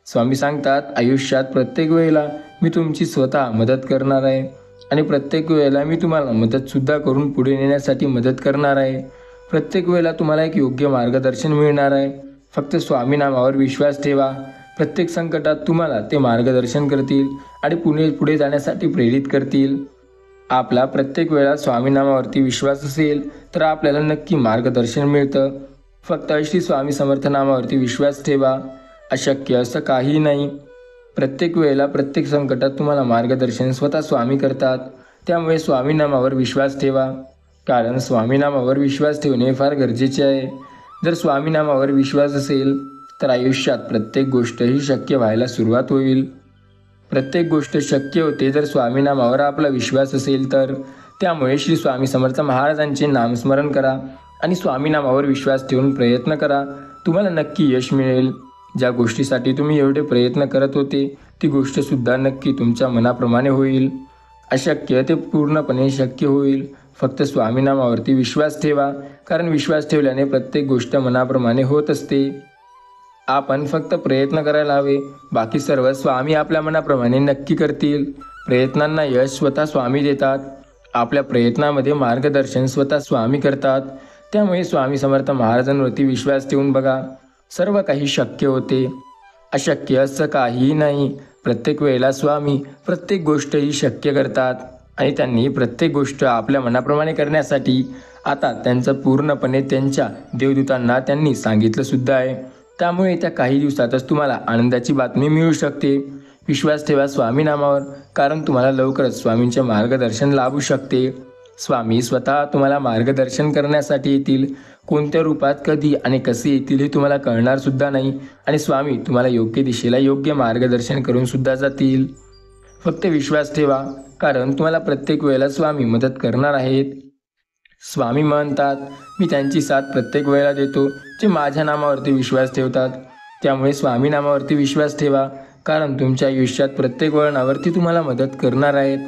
स्वामी सांगतात, आयुष्यात प्रत्येक वेळेला मी तुमची स्वतः मदत करणार आहे आणि प्रत्येक वेळेला मी तुम्हाला मदतसुद्धा करून पुढे नेण्यासाठी मदत करणार आहे. प्रत्येक वेळेला तुम्हाला एक योग्य मार्गदर्शन मिळणार आहे. फक्त स्वामी नामावर विश्वास ठेवा. प्रत्येक संकटात तुम्हाला ते मार्गदर्शन करतील आणि पुढे जाण्यासाठी प्रेरित करतील. आपला प्रत्येक वेळा स्वामी नामावरती विश्वास असेल तर आपल्याला नक्की मार्गदर्शन मिळतं. फक्त श्री स्वामी समर्थ नामावरती विश्वास ठेवा. अशक्य असं काही नाही. प्रत्येक वेळेला प्रत्येक संकटात तुम्हाला मार्गदर्शन स्वतः स्वामी करतात. त्यामुळे स्वामी नामावर विश्वास ठेवा, कारण स्वामी नामावर विश्वास ठेवणे फार गरजेचे आहे. जर स्वामी नामावर विश्वास असेल तर आयुष्यात प्रत्येक गोष्ट ही शक्य व्हायला सुरुवात होईल. प्रत्येक गोष्ट शक्य होते जर स्वामी नामावर आपला विश्वास असेल तर. त्यामुळे श्री स्वामी समर्थ महाराजांचे नामस्मरण करा आणि स्वामी नामावर विश्वास ठेवून प्रयत्न करा. तुम्हाला नक्की यश मिळेल. ज्या गोष्टीसाठी तुम्ही एवढे प्रयत्न करत होते ती गोष्टसुद्धा नक्की तुमच्या मनाप्रमाणे होईल. अशक्य ते पूर्णपणे शक्य होईल. फक्त स्वामी नामावरती विश्वास ठेवा, कारण विश्वास ठेवल्याने प्रत्येक गोष्ट मनाप्रमाणे होत असते. आपण फक्त प्रयत्न करायला हवे, बाकी सर्व स्वामी आपल्या मनाप्रमाणे नक्की करतील. प्रयत्नांना यश स्वतः स्वामी देतात. आपल्या प्रयत्नामध्ये मार्गदर्शन स्वतः स्वामी करतात. त्यामुळे स्वामी समर्थ महाराजांवरती विश्वास ठेवून बघा, सर्व काही शक्य होते. अशक्य असं काहीही नाही. प्रत्येक वेळेला स्वामी प्रत्येक गोष्ट ही शक्य करतात आणि त्यांनी प्रत्येक गोष्ट आपल्या मनाप्रमाणे करण्यासाठी आता त्यांचं पूर्णपणे त्यांच्या देवदूतांना त्यांनी सांगितलं सुद्धा आहे. त्यामुळे त्या काही दिवसातच तुम्हाला आनंदाची बातमी मिळू शकते. विश्वास ठेवा स्वामी नामावर, कारण तुम्हाला लवकरच स्वामींचे मार्गदर्शन लाभू शकते. स्वामी स्वतः तुम्हाला मार्गदर्शन करण्यासाठी येतील. कोणत्या रूपात, कधी आणि कसे येतील हे तुम्हाला कळणार सुद्धा नाही आणि स्वामी तुम्हाला योग्य दिशेला योग्य मार्गदर्शन करून सुद्धा जातील. फक्त विश्वास ठेवा, कारण तुम्हाला प्रत्येक वेळेला स्वामी मदत करणार आहेत. स्वामी म्हणतात, मी त्यांची साथ प्रत्येक वेळेला देतो जे माझ्या नामावरती विश्वास ठेवतात. त्यामुळे स्वामी नामावरती विश्वास ठेवा, कारण तुमच्या आयुष्यात प्रत्येक वळणावरती तुम्हाला मदत करणार आहेत.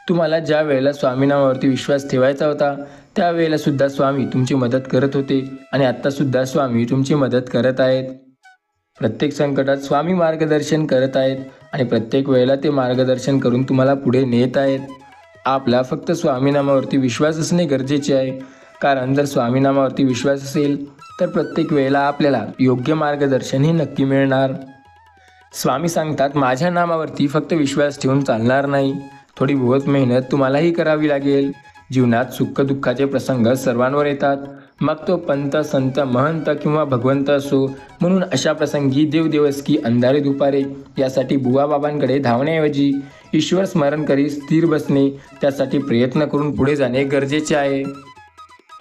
तुम्हाला ज्या वेळेला स्वामी नामावरती विश्वास ठेवायचा होता त्यावेळेला सुद्धा स्वामी तुमची मदत करत होते आणि आत्तासुद्धा स्वामी तुमची मदत करत आहेत. प्रत्येक संकटात स्वामी मार्गदर्शन करत आहेत आणि प्रत्येक वेळेला ते मार्गदर्शन करून तुम्हाला पुढे नेत आहेत. आपला फक्त स्वामी नामावरती विश्वास असणे गरजेचे आहे, कारण जर स्वामी नामावरती विश्वास असेल तर प्रत्येक वेळेला आपल्याला योग्य मार्गदर्शन हे नक्की मिळणार. स्वामी सांगतात, माझ्या नामावरती फक्त विश्वास ठेवून चालणार नाही, थोडी बहुत मेहनत तुम्हालाही करावी लागेल. जीवनात सुखदुःखाचे प्रसंग सर्वांवर येतात, मग तो पंत, संत, महंत किंवा भगवंत असो. म्हणून अशा प्रसंगी देवदेवस्की अंधारे दुपारे यासाठी बुवा बाबांकडे धावण्याऐवजी ईश्वर स्मरण करी स्थिर बसणे, त्यासाठी प्रयत्न करून पुढे जाणे गरजेचे आहे.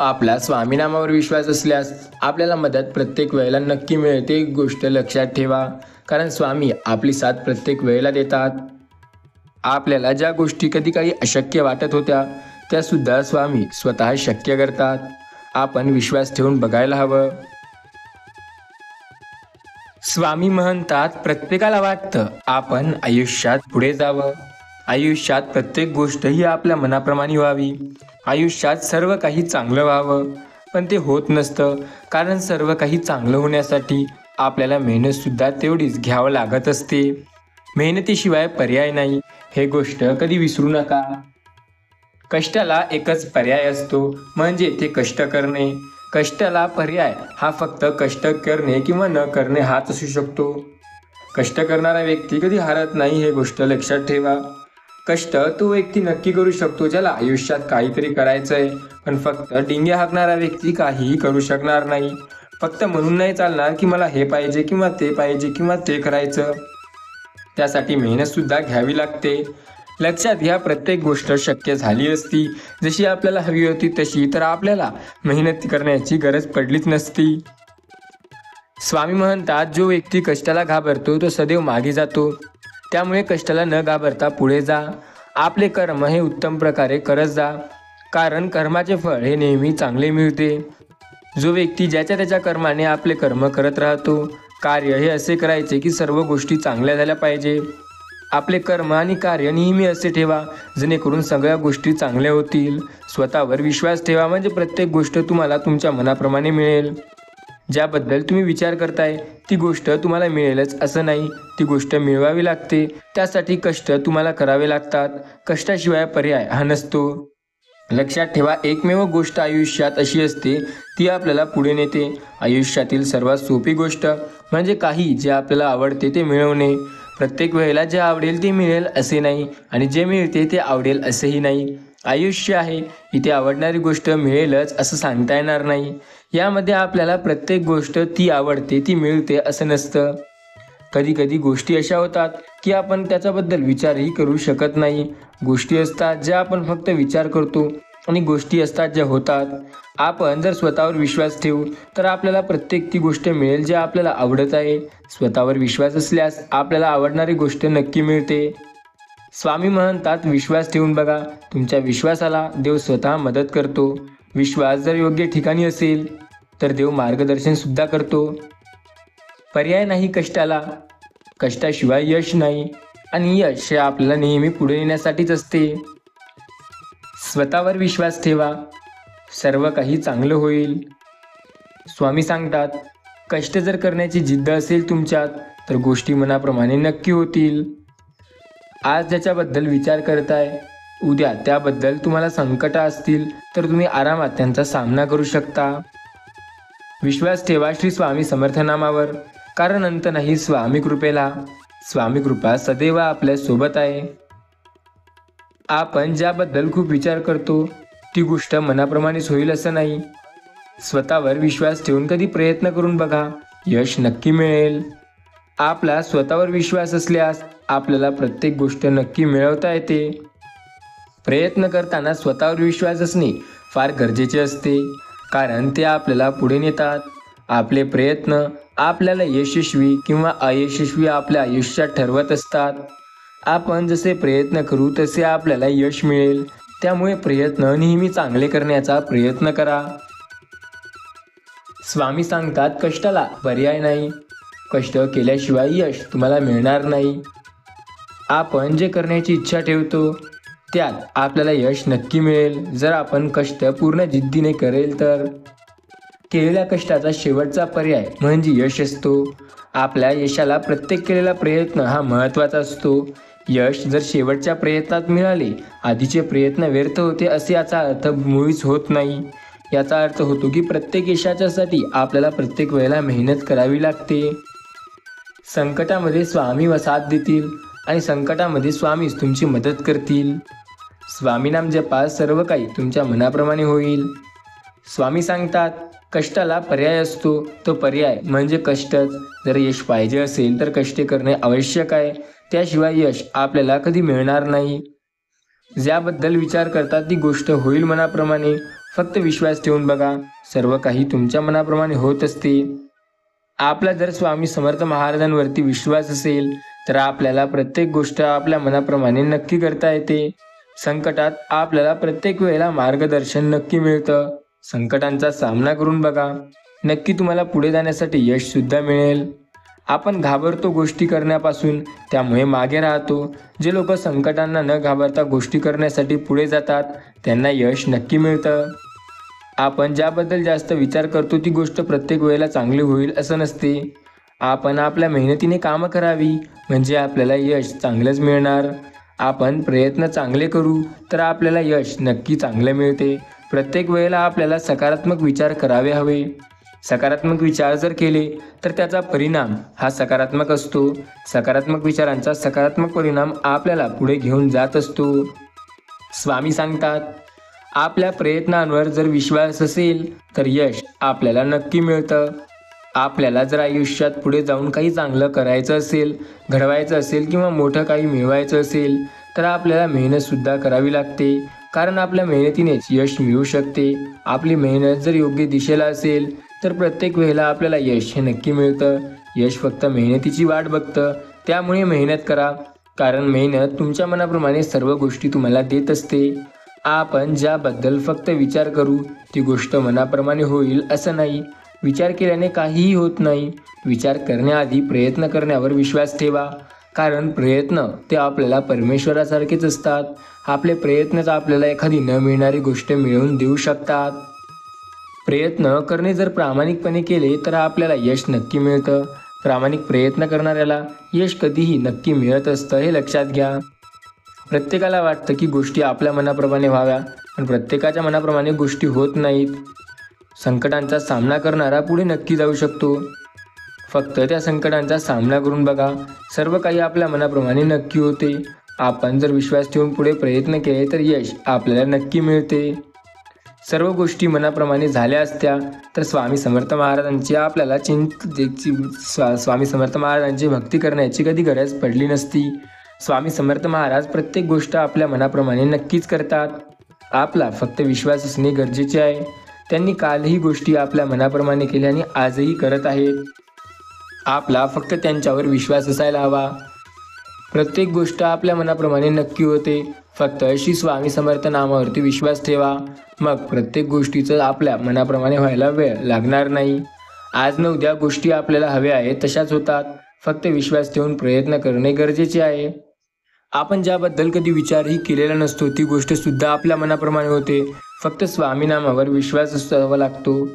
आपला स्वामी नामावर विश्वास असल्यास आपल्याला मदत प्रत्येक वेळेला नक्की मिळते. एक गोष्ट लक्षात ठेवा, कारण स्वामी आपली साथ प्रत्येक वेळेला देतात. आपल्याला ज्या गोष्टी कधी काही अशक्य वाटत होत्या त्यासुद्धा स्वामी स्वतः शक्य करतात. आपण विश्वास ठेवून बघायला हवं. स्वामी म्हणतात, प्रत्येकाला वाटतं आपण आयुष्यात पुढे जावं, आयुष्यात प्रत्येक गोष्ट ही आपल्या मनाप्रमाणे व्हावी, आयुष्यात सर्व काही चांगलं व्हावं, पण ते होत नसतं. कारण सर्व काही चांगलं होण्यासाठी आपल्याला मेहनतसुद्धा तेवढीच घ्यावं लागत असते. मेहनतीशिवाय पर्याय नाही, हे गोष्ट कधी विसरू नका. कष्टाला एकच पर्याय असतो, म्हणजे ते कष्ट करणे. कष्टाला पर्याय हा फक्त कष्ट करणे किंवा न करणे हाच असू शकतो. कष्ट करणारा व्यक्ती कधी हारत नाही, हे गोष्ट लक्षात ठेवा. कष्ट तो व्यक्ती नक्की करू शकतो ज्याला आयुष्यात काहीतरी करायचं आहे, पण फक्त डिंगे हाकणारा व्यक्ती काहीही करू शकणार नाही. फक्त म्हणून नाही चालणार की मला हे पाहिजे किंवा ते पाहिजे किंवा ते करायचं. त्यासाठी मेहनतसुद्धा घ्यावी लागते. लक्षात घ्या, प्रत्येक गोष्ट शक्य झाली असती जशी आपल्याला हवी होती तशी, तर आपल्याला मेहनत करण्याची गरज पडलीच नसती. स्वामी म्हणतात, जो व्यक्ती कष्टाला घाबरतो तो सदैव मागे जातो. त्यामुळे कष्टाला न घाबरता पुढे जा. आपले कर्म हे उत्तम प्रकारे करत जा, कारण कर्माचे फळ हे नेहमी चांगले मिळते. जो व्यक्ती ज्याच्या त्याच्या कर्माने आपले कर्म करत राहतो, कार्य हे असे करायचे की सर्व गोष्टी चांगल्या झाल्या पाहिजे. आपले कर्म आणि कार्य नेहमी असे ठेवा जेणेकरून सगळ्या गोष्टी चांगल्या होतील. स्वतःवर विश्वास ठेवा, म्हणजे प्रत्येक गोष्ट तुम्हाला तुमच्या मनाप्रमाणे मिळेल. ज्याबद्दल तुम्ही विचार करताय ती गोष्ट तुम्हाला मिळेलच असं नाही, ती गोष्ट मिळवावी लागते. त्यासाठी कष्ट तुम्हाला करावे लागतात. कष्टाशिवाय पर्याय हा नसतो. लक्षात ठेवा, एकमेव गोष्ट आयुष्यात अशी असते ती आपल्याला पुढे नेते. आयुष्यातील सर्वात सोपी गोष्ट म्हणजे काही जे आपल्याला आवडते ते मिळवणे. प्रत्येक वेळेला जे आवडेल ते मिळेल असे नाही आणि जे मिळते ते आवडेल असेही नाही. आयुष्य आहे, इथे आवडणारी गोष्ट मिळेलच असं सांगता येणार नाही. यामध्ये आपल्याला प्रत्येक गोष्ट ती आवडते ती मिळते असं नसतं. कधी कधी गोष्टी अशा होतात की आपण त्याच्याबद्दल विचारही करू शकत नाही. गोष्टी असतात ज्या आपण फक्त विचार करतो आणि गोष्टी असतात ज्या होतात. आपण जर स्वतःवर विश्वास ठेवू तर आपल्याला प्रत्येक ती गोष्ट मिळेल जे आपल्याला आवडत आहे. स्वतःवर विश्वास असल्यास आपल्याला आवडणारी गोष्ट नक्की मिळते. स्वामी म्हणतात, विश्वास ठेवून बघा, तुमच्या विश्वासाला देव स्वतः मदत करतो. विश्वास जर योग्य ठिकाणी असेल तर देव मार्गदर्शन सुद्धा करतो. पर्याय नाही कष्टाला, कष्टाशिवाय यश नाही आणि यश हे आपल्याला नेहमी पुढे नेण्यासाठीच असते. स्वतःवर विश्वास ठेवा, सर्व काही चांगलं होईल. स्वामी सांगतात, कष्ट जर करण्याची जिद्द असेल तुमच्यात तर गोष्टी मनाप्रमाणे नक्की होतील. आज ज्याच्याबद्दल विचार करताय, उद्या त्याबद्दल तुम्हाला संकट असतील तर तुम्ही आरामात त्यांचा सामना करू शकता. विश्वास ठेवा श्री स्वामी समर्थ नामावर, कारण अंत नाही स्वामी कृपेला. स्वामी कृपा सदैव आपल्या सोबत आहे. आपण ज्याबद्दल खूप विचार करतो ती गोष्ट मनाप्रमाणेच होईल असं नाही. स्वतःवर विश्वास ठेवून कधी प्रयत्न करून बघा, यश नक्की मिळेल. आपला स्वतःवर विश्वास असल्यास आपल्याला प्रत्येक गोष्ट नक्की मिळवता येते. प्रयत्न करताना स्वतःवर विश्वास असणे फार गरजेचे असते, कारण ते आपल्याला पुढे नेतात. आपले प्रयत्न आपल्याला यशस्वी किंवा अयशस्वी आपल्या आयुष्यात ठरवत असतात. आपण जसे प्रयत्न करू तसे आपल्याला यश मिळेल. त्यामुळे प्रयत्न नेहमी चांगले करण्याचा प्रयत्न करा. स्वामी सांगतात, कष्टाला पर्याय नाही. कष्ट केल्याशिवाय यश तुम्हाला मिळणार नाही. आपण जे करण्याची इच्छा ठेवतो त्यात आपल्याला यश नक्की मिळेल, जर आपण कष्ट पूर्ण जिद्दीने करेल तर. केलेल्या कष्टाचा शेवटचा पर्याय म्हणजे यश असतो. आपल्या यशाला प्रत्येक केलेला प्रयत्न हा महत्त्वाचा असतो. यश जर शेवटच्या प्रयत्नात मिळाले, आधीचे प्रयत्न व्यर्थ होते असे याचा अर्थ मुळीच होत नाही. याचा अर्थ होतो की प्रत्येक यशाच्यासाठी आपल्याला प्रत्येक वेळेला मेहनत करावी लागते. संकटामध्ये स्वामी साथ देतील आणि संकटामध्ये स्वामीच तुमची मदत करतील. स्वामी नाम जपा, सर्व काही तुमच्या मनाप्रमाणे होईल. स्वामी सांगतात, कष्टाला पर्याय असतो, तो पर्याय म्हणजे कष्टच. जर यश पाहिजे असेल तर कष्ट करणे आवश्यक आहे, त्याशिवाय यश आपल्याला कधी मिळणार नाही. ज्याबद्दल विचार करतात ती गोष्ट होईल मनाप्रमाणे. फक्त विश्वास ठेवून बघा, सर्व काही तुमच्या मनाप्रमाणे होत असते. आपला जर स्वामी समर्थ महाराजांवरती विश्वास असेल तर आपल्याला प्रत्येक गोष्ट आपल्या मनाप्रमाणे नक्की करता येते. संकटात आपल्याला प्रत्येक वेळेला मार्गदर्शन नक्की मिळतं. संकटांचा सामना करून बघा, नक्की तुम्हाला पुढे जाण्यासाठी यश सुद्धा मिळेल. आपण घाबरतो गोष्टी करण्यापासून, त्यामुळे मागे राहतो. जे लोक संकटांना न घाबरता गोष्टी करण्यासाठी पुढे जातात त्यांना यश नक्की मिळतं. आपण ज्याबद्दल जास्त विचार करतो ती गोष्ट प्रत्येक वेळेला चांगली होईल असं नसते. आपण आपल्या मेहनतीने कामं करावी म्हणजे आपल्याला यश चांगलंच मिळणार. आपण प्रयत्न चांगले करू तर आपल्याला यश नक्की चांगलं मिळते. प्रत्येक वेळेला आपल्याला सकारात्मक विचार करावे हवे. सकारात्मक विचार जर केले तर त्याचा परिणाम हा सकारात्मक असतो. सकारात्मक विचारांचा सकारात्मक परिणाम आपल्याला पुढे घेऊन जात असतो. स्वामी सांगतात, आपल्या प्रयत्नांवर जर विश्वास असेल तर यश आपल्याला नक्की मिळतं. आपल्याला जर आयुष्यात पुढे जाऊन काही चांगलं करायचं असेल, घडवायचं असेल किंवा मोठं काही मिळवायचं असेल तर आपल्याला मेहनतसुद्धा करावी लागते, कारण आपल्या मेहनतीनेच यश मिळू शकते. आपली मेहनत जर योग्य दिशेला असेल तर प्रत्येक वेळेला आपल्याला यश हे नक्की मिळतं. यश फक्त मेहनतीची वाट बघतं, त्यामुळे मेहनत करा, कारण मेहनत तुमच्या मनाप्रमाणे सर्व गोष्टी तुम्हाला देत असते. आपण ज्याबद्दल फक्त विचार करू ती गोष्ट मनाप्रमाणे होईल असं नाही. विचार केल्याने काहीही होत नाही. विचार करण्याआधी प्रयत्न करण्यावर विश्वास ठेवा, कारण प्रयत्न ते आपल्याला परमेश्वरासारखेच असतात. आपले प्रयत्नच आपल्याला एखादी न मिळणारी गोष्ट मिळवून देऊ शकतात. प्रयत्न करणे जर प्रामाणिकपणे केले तर आपल्याला यश नक्की मिळतं. प्रामाणिक प्रयत्न करणाऱ्याला यश कधीही नक्की मिळत असतं, हे लक्षात घ्या. प्रत्येकाला वाटतं की गोष्टी आपल्या मनाप्रमाणे व्हाव्या, पण प्रत्येकाच्या मनाप्रमाणे गोष्टी होत नाहीत. संकटांचा सामना करणारा पुढे नक्की जाऊ शकतो. फक्त त्या संकटांचा सामना करून बघा, सर्व काही आपल्या मनाप्रमाणे नक्की होते. आपण जर विश्वास ठेवून पुढे प्रयत्न केले तर यश आपल्याला नक्की मिळते. सर्व गोष्टी मनाप्रमाणे झाल्या असत्या तर स्वामी समर्थ महाराजांची आपल्याला स्वामी समर्थ महाराजांची भक्ती करण्याची कधी गरज पडली नसती. स्वामी समर्थ महाराज प्रत्येक गोष्ट आपल्या मनाप्रमाणे नक्कीच करतात. आपला फक्त विश्वास असणे गरजेचे आहे. त्यांनी कालही गोष्टी आपल्या मनाप्रमाणे केल्या आणि आजही करत आहेत. आपला फक्त त्यांच्यावर विश्वास असायला हवा. प्रत्येक गोष्ट आपल्या मनाप्रमाणे नक्की होते. फक्त श्री स्वामी समर्थ नामावरती विश्वास ठेवा, मग प्रत्येक गोष्टीचं आपल्या मनाप्रमाणे व्हायला वेळ लागणार नाही. आज न उद्या गोष्टी आपल्याला हव्या आहेत तशाच होतात. फक्त विश्वास ठेवून प्रयत्न करणे गरजेचे आहे. आपण ज्याबद्दल कधी विचारही केलेला नसतो ती गोष्ट सुद्धा आपल्या मनाप्रमाणे होते. फक्त स्वामीनामावर विश्वास असावा लागतो.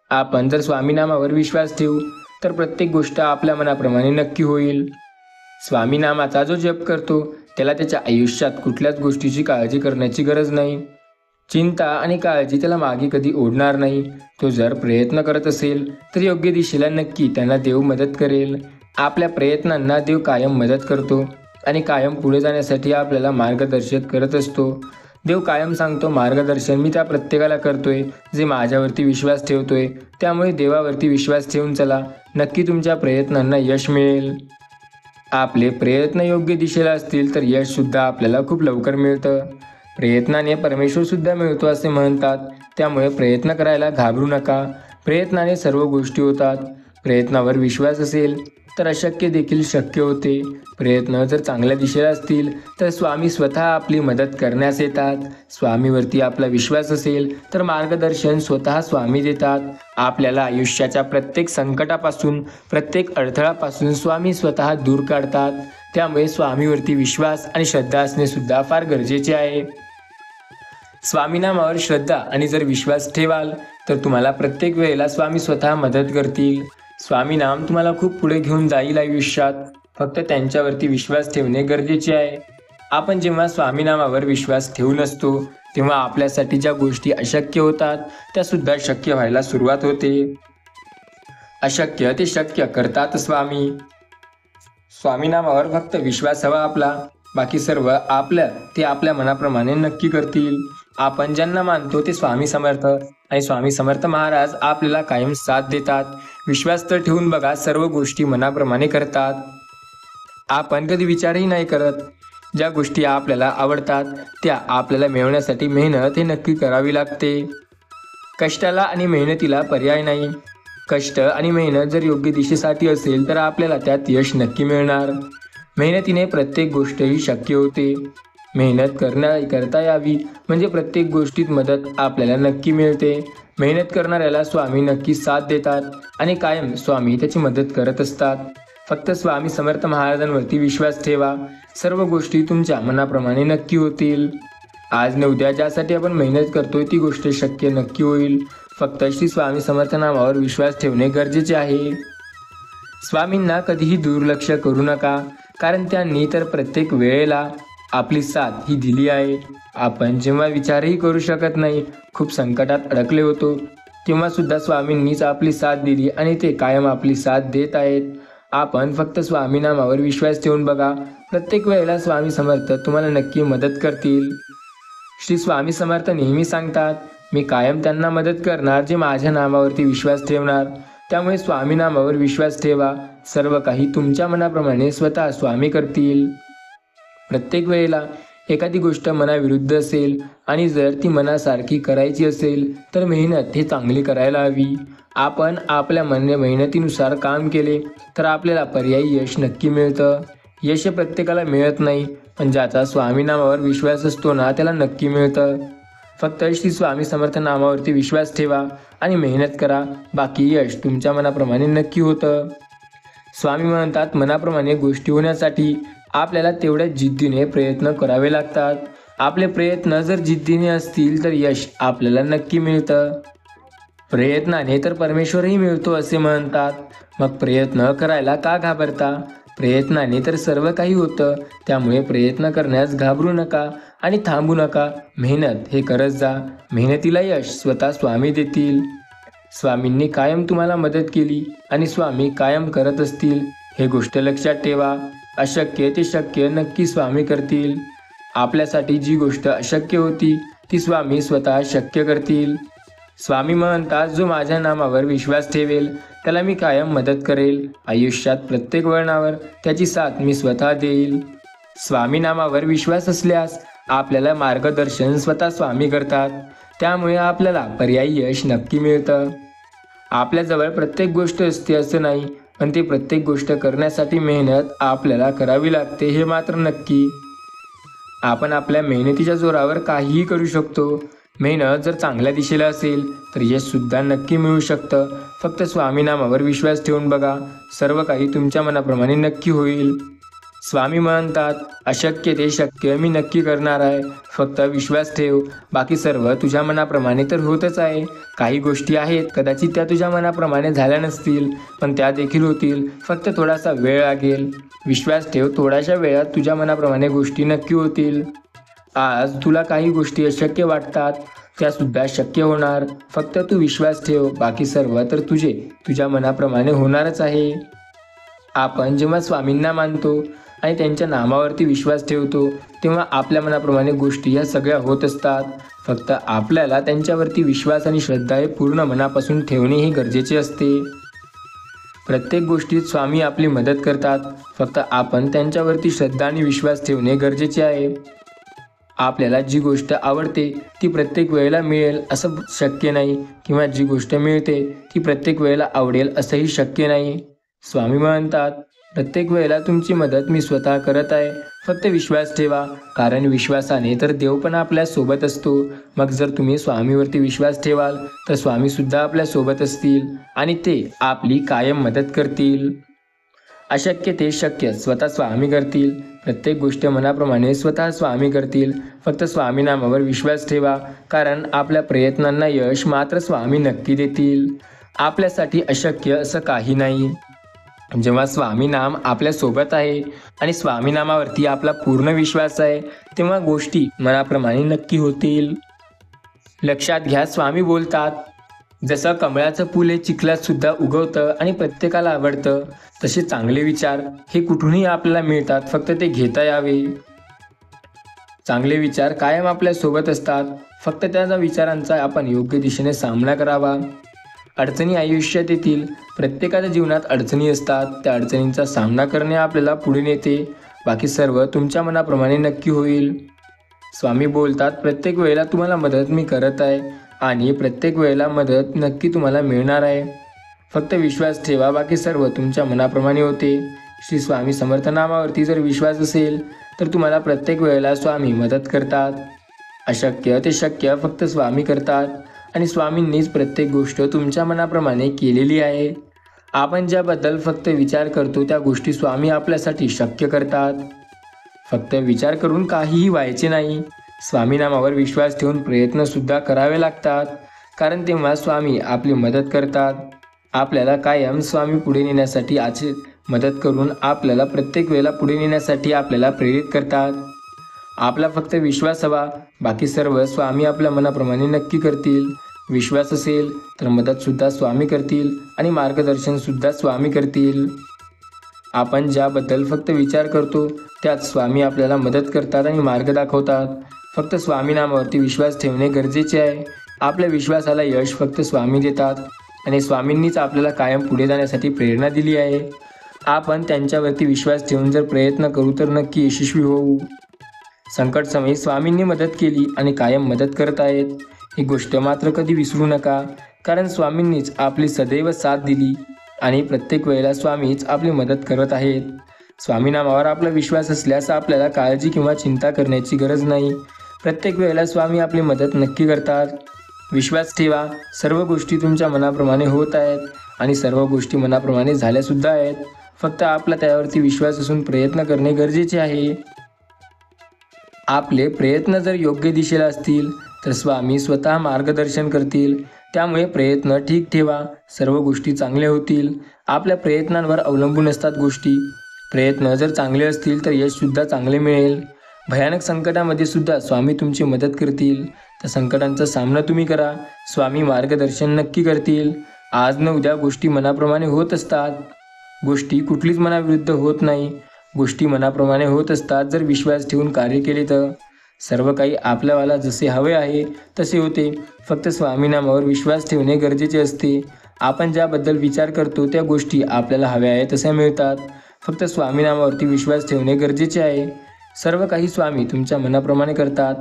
आपण जर स्वामीनामावर विश्वास ठेवू तर प्रत्येक गोष्ट आपल्या मनाप्रमाणे नक्की होईल. स्वामीनामाचा जो जप करतो त्याला त्याच्या आयुष्यात कुठल्याच गोष्टीची काळजी करण्याची गरज नाही. चिंता आणि काळजी त्याला मागे कधी ओढणार नाही. तो जर प्रयत्न करत असेल तर योग्य दिशेला नक्की त्यांना देव मदत करेल. आपल्या प्रयत्नांना देव कायम मदत करतो आणि कायम पुढे जाण्यासाठी आपल्याला मार्गदर्शन करत असतो. देव कायम सांगतो, मार्गदर्शन मी त्या प्रत्येकाला करतोय जे माझ्यावरती विश्वास ठेवतोय. त्यामुळे देवावरती विश्वास ठेवून चला, नक्की तुमच्या प्रयत्नांना यश मिळेल. आपले प्रयत्न योग्य दिशेला असतील तर यश सुद्धा आपल्याला खूप लवकर मिळतं. प्रयत्नाने परमेश्वर सुद्धा मिळतो असे म्हणतात. त्यामुळे प्रयत्न करायला घाबरू नका. प्रयत्नाने सर्व गोष्टी होतात. प्रयत्नावर विश्वास असेल तर अशक्य देखील शक्य होते. प्रयत्न जर चांगल्या दिशेला असतील तर स्वामी स्वतः आपली मदत करण्यास येतात. स्वामीवरती आपला विश्वास असेल तर मार्गदर्शन स्वतः स्वामी देतात. आपल्याला आयुष्याच्या प्रत्येक संकटापासून, प्रत्येक अडथळापासून स्वामी स्वतः दूर काढतात. त्यामुळे स्वामीवरती विश्वास आणि श्रद्धा असणे सुद्धा फार गरजेचे आहे. स्वामीनामावर श्रद्धा आणि जर विश्वास ठेवाल तर तुम्हाला प्रत्येक वेळेला स्वामी स्वतः मदत करतील. स्वामीनाम तुम्हाला खूप पुढे घेऊन जाईल आयुष्यात. फक्त त्यांच्यावरती विश्वास ठेवणे गरजेचे आहे. आपण जेव्हा स्वामीनामावर विश्वास ठेवून असतो तेव्हा आपल्यासाठी ज्या गोष्टी अशक्य होतात त्या सुद्धा शक्य व्हायला सुरुवात होते. अशक्य ते शक्य करतात स्वामी. स्वामीनामावर फक्त विश्वास हवा आपला. बाकी सर्व ते आपल्या मनाप्रमाणे नक्की करतील. आपण ज्यांना मानतो ते स्वामी समर्थ आणि स्वामी समर्थ महाराज आपल्याला कायम साथ देतात. विश्वास तर ठेवून बघा, सर्व गोष्टी मनाप्रमाणे करतात. आपण कधी विचारही नाही करत. ज्या गोष्टी आपल्याला आवडतात त्या आपल्याला मिळवण्यासाठी मेहनत हे नक्की करावी लागते. कष्टाला आणि मेहनतीला पर्याय नाही. कष्ट आणि मेहनत जर योग्य दिशेसाठी असेल तर आपल्याला त्यात यश नक्की मिळणार. मेहनतीने प्रत्येक गोष्टही शक्य होते. मेहनत करता यावी म्हणजे प्रत्येक गोष्टीत मदत आपल्याला नक्की मिळते. मेहनत करणाऱ्याला स्वामी नक्की साथ देतात आणि कायम स्वामी त्याची मदत करत असतात. फक्त स्वामी समर्थ महाराजांवरती विश्वास ठेवा. सर्व गोष्टी तुमच्या मनाप्रमाणे नक्की होतील. आज न उद्या ज्यासाठी आपण मेहनत करतोय ती गोष्ट शक्य नक्की होईल. फक्त श्री स्वामी समर्थ नामावर विश्वास ठेवणे गरजेचे आहे. स्वामींना कधीही दुर्लक्ष करू नका, कारण त्यांनी तर प्रत्येक वेळेला आपली साथ ही दिली आहे. आपण जेव्हा विचारही करू शकत नाही, खूप संकटात अडकले होतो, तेव्हा सुद्धा स्वामींनीच आपली साथ दिली आणि ते कायम आपली साथ देत आहेत. आपण फक्त स्वामी नामावर विश्वास ठेवून बघा. प्रत्येक वेळेला स्वामी समर्थ तुम्हाला नक्की मदत करतील. श्री स्वामी समर्थ नेहमी सांगतात, मी कायम त्यांना मदत करणार जे माझ्या नामावरती विश्वास ठेवणार. त्यामुळे स्वामी नामावर विश्वास ठेवा. सर्व काही तुमच्या मनाप्रमाणे स्वतः स्वामी करतील. प्रत्येक वेळेला एखादी गोष्ट मनाविरुद्ध असेल आणि जर ती मनासारखी करायची असेल तर मेहनत ही चांगली करायला हवी. आपण आपल्या मेहनतीनुसार काम केले तर आपल्याला पर्यायी यश नक्की मिळतं. यश प्रत्येकाला मिळत नाही, पण ज्याचा स्वामी नामावर विश्वास असतो ना त्याला नक्की मिळतं. फक्त श्री स्वामी समर्थ नामावरती विश्वास ठेवा आणि मेहनत करा. बाकी यश तुमच्या मनाप्रमाणे नक्की होतं. स्वामी म्हणतात, मनाप्रमाणे गोष्टी होण्यासाठी आपल्याला तेवढ्या जिद्दीने प्रयत्न करावे लागतात. आपले प्रयत्न जर जिद्दीने असतील तर यश आपल्याला नक्की मिळतं. प्रयत्नाने तर परमेश्वरही मिळतो असे म्हणतात. मग प्रयत्न करायला का घाबरता? प्रयत्नाने तर सर्व काही होतं. त्यामुळे प्रयत्न करण्यास घाबरू नका आणि थांबू नका. मेहनत हे करत जा. मेहनतीला यश स्वतः स्वामी देतील. स्वामींनी कायम तुम्हाला मदत केली आणि स्वामी कायम करत असतील, हे गोष्ट लक्षात ठेवा. अशक्य ते शक्य नक्की स्वामी करतील. आपल्यासाठी जी गोष्ट अशक्य होती ती स्वामी स्वतः शक्य करतील. स्वामी म्हणतात, जो माझ्या नामावर विश्वास ठेवेल त्याला मी कायम मदत करेल. आयुष्यात प्रत्येक वळणावर त्याची साथ मी स्वतः देईल. स्वामी नामावर विश्वास असल्यास आपल्याला मार्गदर्शन स्वतः स्वामी करतात. त्यामुळे आपल्याला पर्यायी यश नक्की मिळतं. आपल्याजवळ प्रत्येक गोष्ट असते असं नाही, पण ती प्रत्येक गोष्ट करण्यासाठी मेहनत आपल्याला करावी लागते हे मात्र नक्की. आपण आपल्या मेहनतीच्या जोरावर काहीही करू शकतो. मेहनत जर चांगल्या दिशेला असेल तर यशसुद्धा नक्की मिळू शकतं. फक्त स्वामी नामावर विश्वास ठेवून बघा, सर्व काही तुमच्या मनाप्रमाणे नक्की होईल. स्वामी म्हणतात, अशक्य ते शक्य मी नक्की करणार आहे. फक्त विश्वास ठेव, बाकी सर्व तुझ्या मनाप्रमाणे तर होतच आहे. काही गोष्टी आहेत कदाचित त्या तुझ्या मनाप्रमाणे झाल्या नसतील, पण त्या देखील होतील. फक्त थोडासा वेळ लागेल. विश्वास ठेव, थोड्याशा वेळात तुझ्या मनाप्रमाणे गोष्टी नक्की होतील. आज तुला काही गोष्टी अशक्य वाटतात, त्यासुद्धा शक्य होणार. फक्त तू विश्वास ठेव, बाकी सर्व तर तुझ्या मनाप्रमाणे होणारच आहे. आपण जेव्हा स्वामींना मानतो आणि त्यांच्या नामावरती विश्वास ठेवतो, तेव्हा आपल्या मनाप्रमाणे गोष्टी या सगळ्या होत असतात. फक्त आपल्याला त्यांच्यावरती विश्वास आणि श्रद्धा हे पूर्ण मनापासून ठेवणे हे गरजेचे असते. प्रत्येक गोष्टीत स्वामी आपली मदत करतात. फक्त आपण त्यांच्यावरती श्रद्धा आणि विश्वास ठेवणे गरजेचे आहे. आपल्याला जी गोष्ट आवडते ती प्रत्येक वेळेला मिळेल असं शक्य नाही, किंवा जी गोष्ट मिळते ती प्रत्येक वेळेला आवडेल असंही शक्य नाही. स्वामी म्हणतात, प्रत्येक वेळेला तुमची मदत मी स्वतः करत आहे. फक्त विश्वास ठेवा, कारण विश्वासाने तर देव पण आपल्या सोबत असतो. मग जर तुम्ही स्वामीवरती विश्वास ठेवाल तर स्वामीसुद्धा आपल्या सोबत असतील आणि ते आपली कायम मदत करतील. अशक्य ते शक्य स्वतः स्वामी करतील. प्रत्येक गोष्ट मनाप्रमाणे स्वतः स्वामी करतील. फक्त स्वामी नामावर विश्वास ठेवा, कारण आपल्या प्रयत्नांना यश मात्र स्वामी नक्की देतील. आपल्यासाठी अशक्य असं काही नाही. जेव्हा स्वामी नाम आपल्या सोबत आहे आणि स्वामी नामावरती आपला पूर्ण विश्वास आहे, तेव्हा गोष्टी मनाप्रमाणे नक्की होतील. लक्षात घ्या, स्वामी बोलतात, जसं कमळाचं फूल हे चिखलात सुद्धा उगवतं आणि प्रत्येकाला आवडतं, तसे चांगले विचार हे कुठूनही आपल्याला मिळतात. फक्त ते घेता यावे. चांगले विचार कायम आपल्या सोबत असतात. फक्त त्या विचारांचा आपण योग्य दिशेने सामना करावा. अडचणी आयुष्यात येतील. प्रत्येकाच्या जीवनात अडचणी असतात. त्या अडचणींचा सामना करणे आपल्याला पुढे नेते. बाकी सर्व तुमच्या मनाप्रमाणे नक्की होईल. स्वामी बोलतात, प्रत्येक वेळेला तुम्हाला मदत मी करत आहे आणि प्रत्येक वेळेला मदत नक्की तुम्हाला मिळणार आहे. फक्त विश्वास ठेवा, बाकी सर्व तुमच्या मनाप्रमाणे होते. श्री स्वामी समर्थ नामावरती जर विश्वास असेल तर तुम्हाला प्रत्येक वेळेला स्वामी मदत करतात. अशक्य ते शक्य फक्त स्वामी करतात आणि स्वामींनीच प्रत्येक गोष्ट तुमच्या मनाप्रमाणे केलेली आहे. आपण ज्याबद्दल फक्त विचार करतो त्या गोष्टी स्वामी आपल्यासाठी शक्य करतात. फक्त विचार करून काहीही व्हायचे नाही. स्वामी नामावर विश्वास ठेवून प्रयत्नसुद्धा करावे लागतात, कारण तेव्हा स्वामी आपली मदत करतात. आपल्याला कायम स्वामी पुढे नेण्यासाठी मदत करून आपल्याला प्रत्येक वेळेला पुढे नेण्यासाठी आपल्याला प्रेरित करतात. आपला फक्त विश्वास हवा, बाकी सर्व स्वामी आपल्या मनाप्रमाणे नक्की करतील. विश्वास असेल तर मदतसुद्धा स्वामी करतील आणि मार्गदर्शनसुद्धा स्वामी करतील. आपण ज्याबद्दल फक्त विचार करतो त्यात स्वामी आपल्याला मदत करतात आणि मार्ग दाखवतात. फक्त स्वामी नामावरती विश्वास ठेवणे गरजेचे आहे. आपल्या विश्वासाला यश फक्त स्वामी देतात आणि स्वामींनीच आपल्याला कायम पुढे जाण्यासाठी प्रेरणा दिली आहे. आपण त्यांच्यावरती विश्वास ठेवून जर प्रयत्न करू तर नक्की यशस्वी होऊ. संकट समयी स्वामींनी मदत केली आणि कायम मदत करत आहेत, ही गोष्ट मात्र कधी विसरू नका, कारण स्वामींनीच आपली सदैव साथ दिली आणि प्रत्येक वेळेला स्वामीच आपली मदत करत आहेत. स्वामी नामावर आपला विश्वास असल्यास आपल्याला काळजी किंवा चिंता करण्याची गरज नाही. प्रत्येक वेळेला स्वामी आपली मदत नक्की करतात. विश्वास ठेवा, सर्व गोष्टी तुमच्या मनाप्रमाणे होत आहेत आणि सर्व गोष्टी मनाप्रमाणे झाल्यासुद्धा आहेत. फक्त आपला त्यावरती विश्वास असून प्रयत्न करणे गरजेचे आहे. आपले प्रयत्न जर योग्य दिशेला असतील तर स्वामी स्वतः मार्गदर्शन करतील. त्यामुळे प्रयत्न ठीक ठेवा, सर्व गोष्टी चांगल्या होतील. आपल्या प्रयत्नांवर अवलंबून असतात गोष्टी. प्रयत्न जर चांगले असतील तर यशसुद्धा चांगले मिळेल. भयानक संकटामध्ये सुद्धा स्वामी तुमची मदत करतील. त्या संकटांचा सामना तुम्ही करा, स्वामी मार्गदर्शन नक्की करतील. आज न उद्या गोष्टी मनाप्रमाणे होत असतात. गोष्टी कुठलीच मनाविरुद्ध होत नाही. गोष्टी मनाप्रमाणे होत असतात जर विश्वास ठेवून कार्य केले तर. सर्व काही आपल्याला जसे हवे आहे तसे होते. फक्त स्वामी नामावर विश्वास ठेवणे गरजेचे असते. आपण ज्याबद्दल विचार करतो त्या गोष्टी आपल्याला हव्या आहे तशा मिळतात. फक्त स्वामी नामावरती विश्वास ठेवणे गरजेचे आहे. सर्व काही स्वामी तुमच्या मनाप्रमाणे करतात.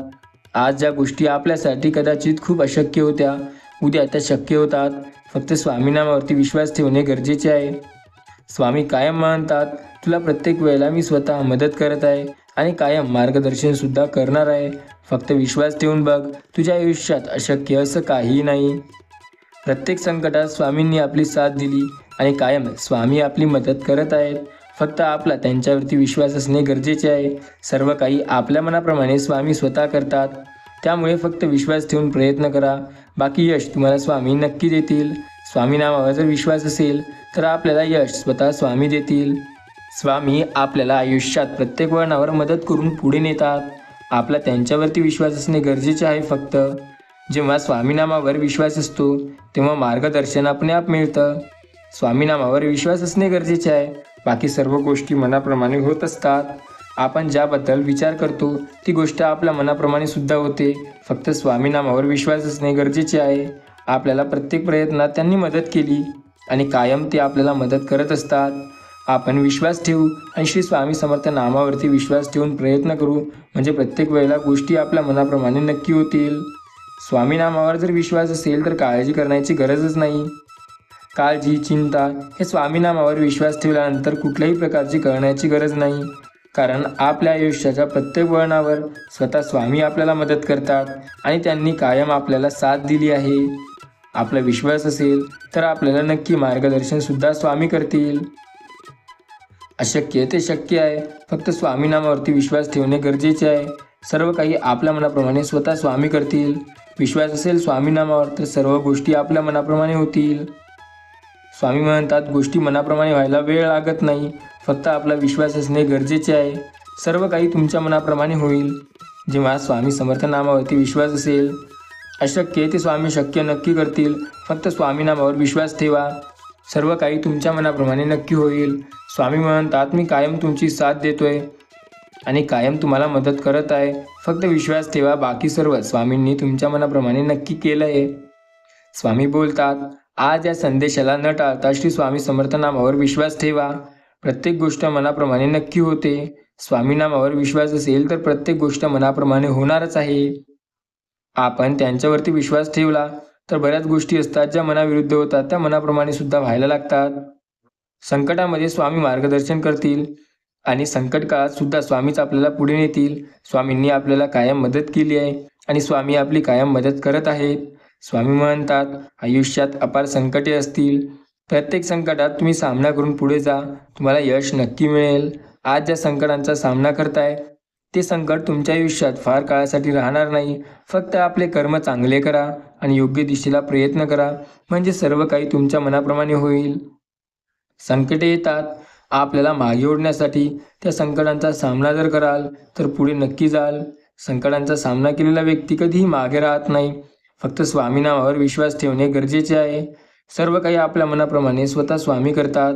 आज ज्या गोष्टी आपल्यासाठी कदाचित खूप अशक्य होत्या, उद्या त्या शक्य होतात. फक्त स्वामी नामावरती विश्वास ठेवणे गरजेचे आहे. स्वामी कायम म्हणतात, तुला प्रत्येक वेळेला मी स्वतः मदत करत आहे आणि कायम मार्गदर्शन सुद्धा करणार आहे. फक्त विश्वास ठेवून बघ, तुझ्या आयुष्यात अशक्य असं काहीही नाही. प्रत्येक संकटात स्वामींनी आपली साथ दिली आणि कायम स्वामी आपली मदत करत आहेत. फक्त आपला त्यांच्यावरती विश्वास असणे गरजेचे आहे. सर्व काही आपल्या मनाप्रमाणे स्वामी स्वतः करतात. त्यामुळे फक्त विश्वास ठेवून प्रयत्न करा. बाकी यश तुम्हाला स्वामी नक्की देतील. स्वामी नामावर जर विश्वास असेल तर आपल्याला यश स्वतः स्वामी देतील. स्वामी आपल्याला आयुष्यात प्रत्येक वळणावर मदत करून पुढे नेतात. आपला त्यांच्यावरती विश्वास असणे गरजेचे आहे. फक्त जेव्हा स्वामीनामावर विश्वास असतो तेव्हा मार्गदर्शन आपणआप मिळतं. स्वामीनामावर विश्वास असणे गरजेचे आहे. बाकी सर्व गोष्टी मनाप्रमाणे होत असतात. आपण ज्याबद्दल विचार करतो ती गोष्ट आपल्या मनाप्रमाणे सुद्धा होते. फक्त स्वामीनामावर विश्वास असणे गरजेचे आहे. आपल्याला प्रत्येक प्रयत्नात त्यांनी मदत केली आणि कायम ते आपल्याला मदत करत असतात. आपण विश्वास ठेवू आणि श्री स्वामी समर्थ नामावरती विश्वास ठेवून प्रयत्न करू, म्हणजे प्रत्येक वेळेला गोष्टी आपल्या मनाप्रमाणे नक्की होतील. स्वामी नामावर जर विश्वास असेल तर काळजी करण्याची गरजच नाही. काळजी, चिंता हे स्वामी नामावर विश्वास ठेवल्यानंतर कुठल्याही प्रकारची करण्याची गरज नाही. कारण आपल्या आयुष्याच्या प्रत्येक वळणावर स्वतः स्वामी आपल्याला मदत करतात आणि त्यांनी कायम आपल्याला साथ दिली आहे. आपला विश्वास असेल तर आपल्याला नक्की मार्गदर्शन सुद्धा स्वामी करतील. अशक्य ते शक्य आहे. फक्त स्वामी नामावरती विश्वास ठेवणे गरजेचे आहे. सर्व काही आपल्या मनाप्रमाणे स्वतः स्वामी करतील. विश्वास असेल स्वामी नामावर तर सर्व गोष्टी आपल्या मनाप्रमाणे होतील. स्वामी म्हणतात, गोष्टी मनाप्रमाणे व्हायला वेळ लागत नाही. फक्त आपला विश्वास असणे गरजेचे आहे. सर्व काही तुमच्या मनाप्रमाणे होईल. जेव्हा स्वामी समर्थ नामावरती विश्वास असेल, अशक्य ते स्वामी शक्य नक्की करतील. फक्त स्वामी नामावर विश्वास ठेवा. सर्व काही तुमच्या मनाप्रमाणे नक्की होईल. स्वामी म्हणतात, मी कायम तुमची साथ देतोय आणि कायम तुम्हाला मदत करत आहे. फक्त विश्वास ठेवा. बाकी सर्व स्वामींनी तुमच्या मनाप्रमाणे नक्की केलं आहे. स्वामी बोलतात, आज या संदेशाला न टाळता श्री स्वामी समर्थ नामावर विश्वास ठेवा. प्रत्येक गोष्ट मनाप्रमाणे नक्की होते. स्वामी नामावर विश्वास असेल तर प्रत्येक गोष्ट मनाप्रमाणे होणारच आहे. आपण त्यांच्यावरती विश्वास ठेवला तर बऱ्याच गोष्टी असतात ज्या मनाविरुद्ध होतात त्या मनाप्रमाणे सुद्धा व्हायला लागतात. संकटामध्ये स्वामी मार्गदर्शन करतील आणि संकट काळात सुद्धा स्वामीच आपल्याला पुढे नेतील. स्वामींनी आपल्याला कायम मदत केली आहे आणि स्वामी आपली कायम मदत करत आहेत. स्वामी म्हणतात, आयुष्यात अपार संकटे असतील. प्रत्येक संकटात तुम्ही सामना करून पुढे जा. तुम्हाला यश नक्की मिळेल. आज ज्या संकटांचा सामना करताय ते संकट तुमच्या आयुष्यात फार काळासाठी राहणार नाही. फक्त आपले कर्म चांगले करा आणि योग्य दिशेला प्रयत्न करा, म्हणजे सर्व काही तुमच्या मनाप्रमाणे होईल. संकटे येतात आपल्याला मागे ओढण्यासाठी. त्या संकटांचा सामना जर कराल तर पुढे नक्की जाल. संकटांचा सामना केलेला व्यक्ती कधीही मागे राहत नाही. फक्त स्वामी नामावर विश्वास ठेवणे गरजेचे आहे. सर्व काही आपल्या मनाप्रमाणे स्वतः स्वामी करतात.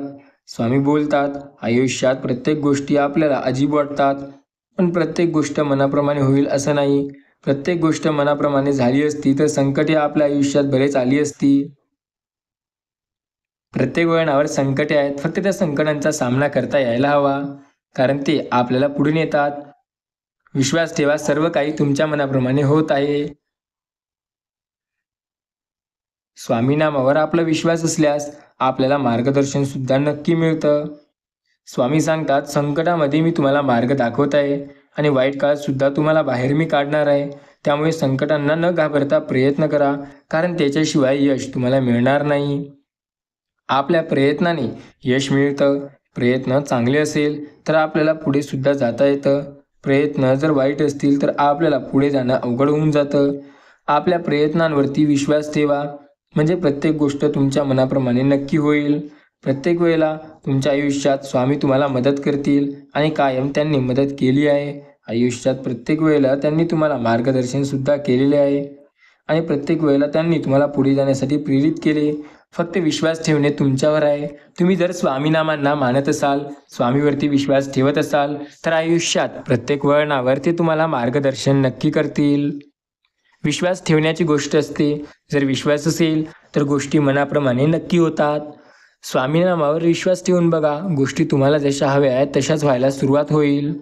स्वामी बोलतात, आयुष्यात प्रत्येक गोष्टी आपल्याला अजीब वाटतात, पण प्रत्येक गोष्ट मनाप्रमाणे होईल असं नाही. प्रत्येक गोष्ट मनाप्रमाणे झाली असती तर संकटे आपल्या आयुष्यात बरेच आली असती. प्रत्येक वळणावर संकटे आहेत. फक्त त्या संकटांचा सामना करता यायला हवा, कारण ते आपल्याला पुढे नेतात. विश्वास ठेवा, सर्व काही तुमच्या मनाप्रमाणे होत आहे. स्वामी नामावर आपला विश्वास असल्यास आपल्याला मार्गदर्शन सुद्धा नक्की मिळतं. स्वामी सांगतात, संकटामध्ये मी तुम्हाला मार्ग दाखवत आहे आणि वाईट काळात सुद्धा तुम्हाला बाहेर मी काढणार आहे. त्यामुळे संकटांना न घाबरता प्रयत्न करा, कारण त्याच्याशिवाय यश तुम्हाला मिळणार नाही. आपल्या प्रयत्नाने यश मिळतं. प्रयत्न चांगले असेल तर आपल्याला पुढे सुद्धा जाता येतं. प्रयत्न जर वाईट असतील तर आपल्याला पुढे जाणं अवघड होऊन जातं. आपल्या प्रयत्नांवरती विश्वास ठेवा, म्हणजे प्रत्येक गोष्ट तुमच्या मनाप्रमाणे नक्की होईल. प्रत्येक वेळेला तुमच्या आयुष्यात स्वामी तुम्हाला मदत करतील आणि कायम त्यांनी मदत केली आहे. आयुष्यात प्रत्येक वेळेला त्यांनी तुम्हाला मार्गदर्शन सुद्धा केलेले आहे आणि प्रत्येक वेळेला त्यांनी तुम्हाला पुढे जाण्यासाठी प्रेरित केले. फक्त विश्वास ठेवणे तुमच्यावर आहे. तुम्ही जर स्वामीनामांना मानत असाल, स्वामीवरती विश्वास ठेवत असाल तर आयुष्यात प्रत्येक वळणावर ते तुम्हाला मार्गदर्शन नक्की करतील. विश्वास ठेवण्याची गोष्ट असते. जर विश्वास असेल तर गोष्टी मनाप्रमाणे नक्की होतात. स्वामीनामावर विश्वास ठेवून बघा, गोष्टी तुम्हाला जशा हव्या आहेत तशाच व्हायला सुरुवात होईल.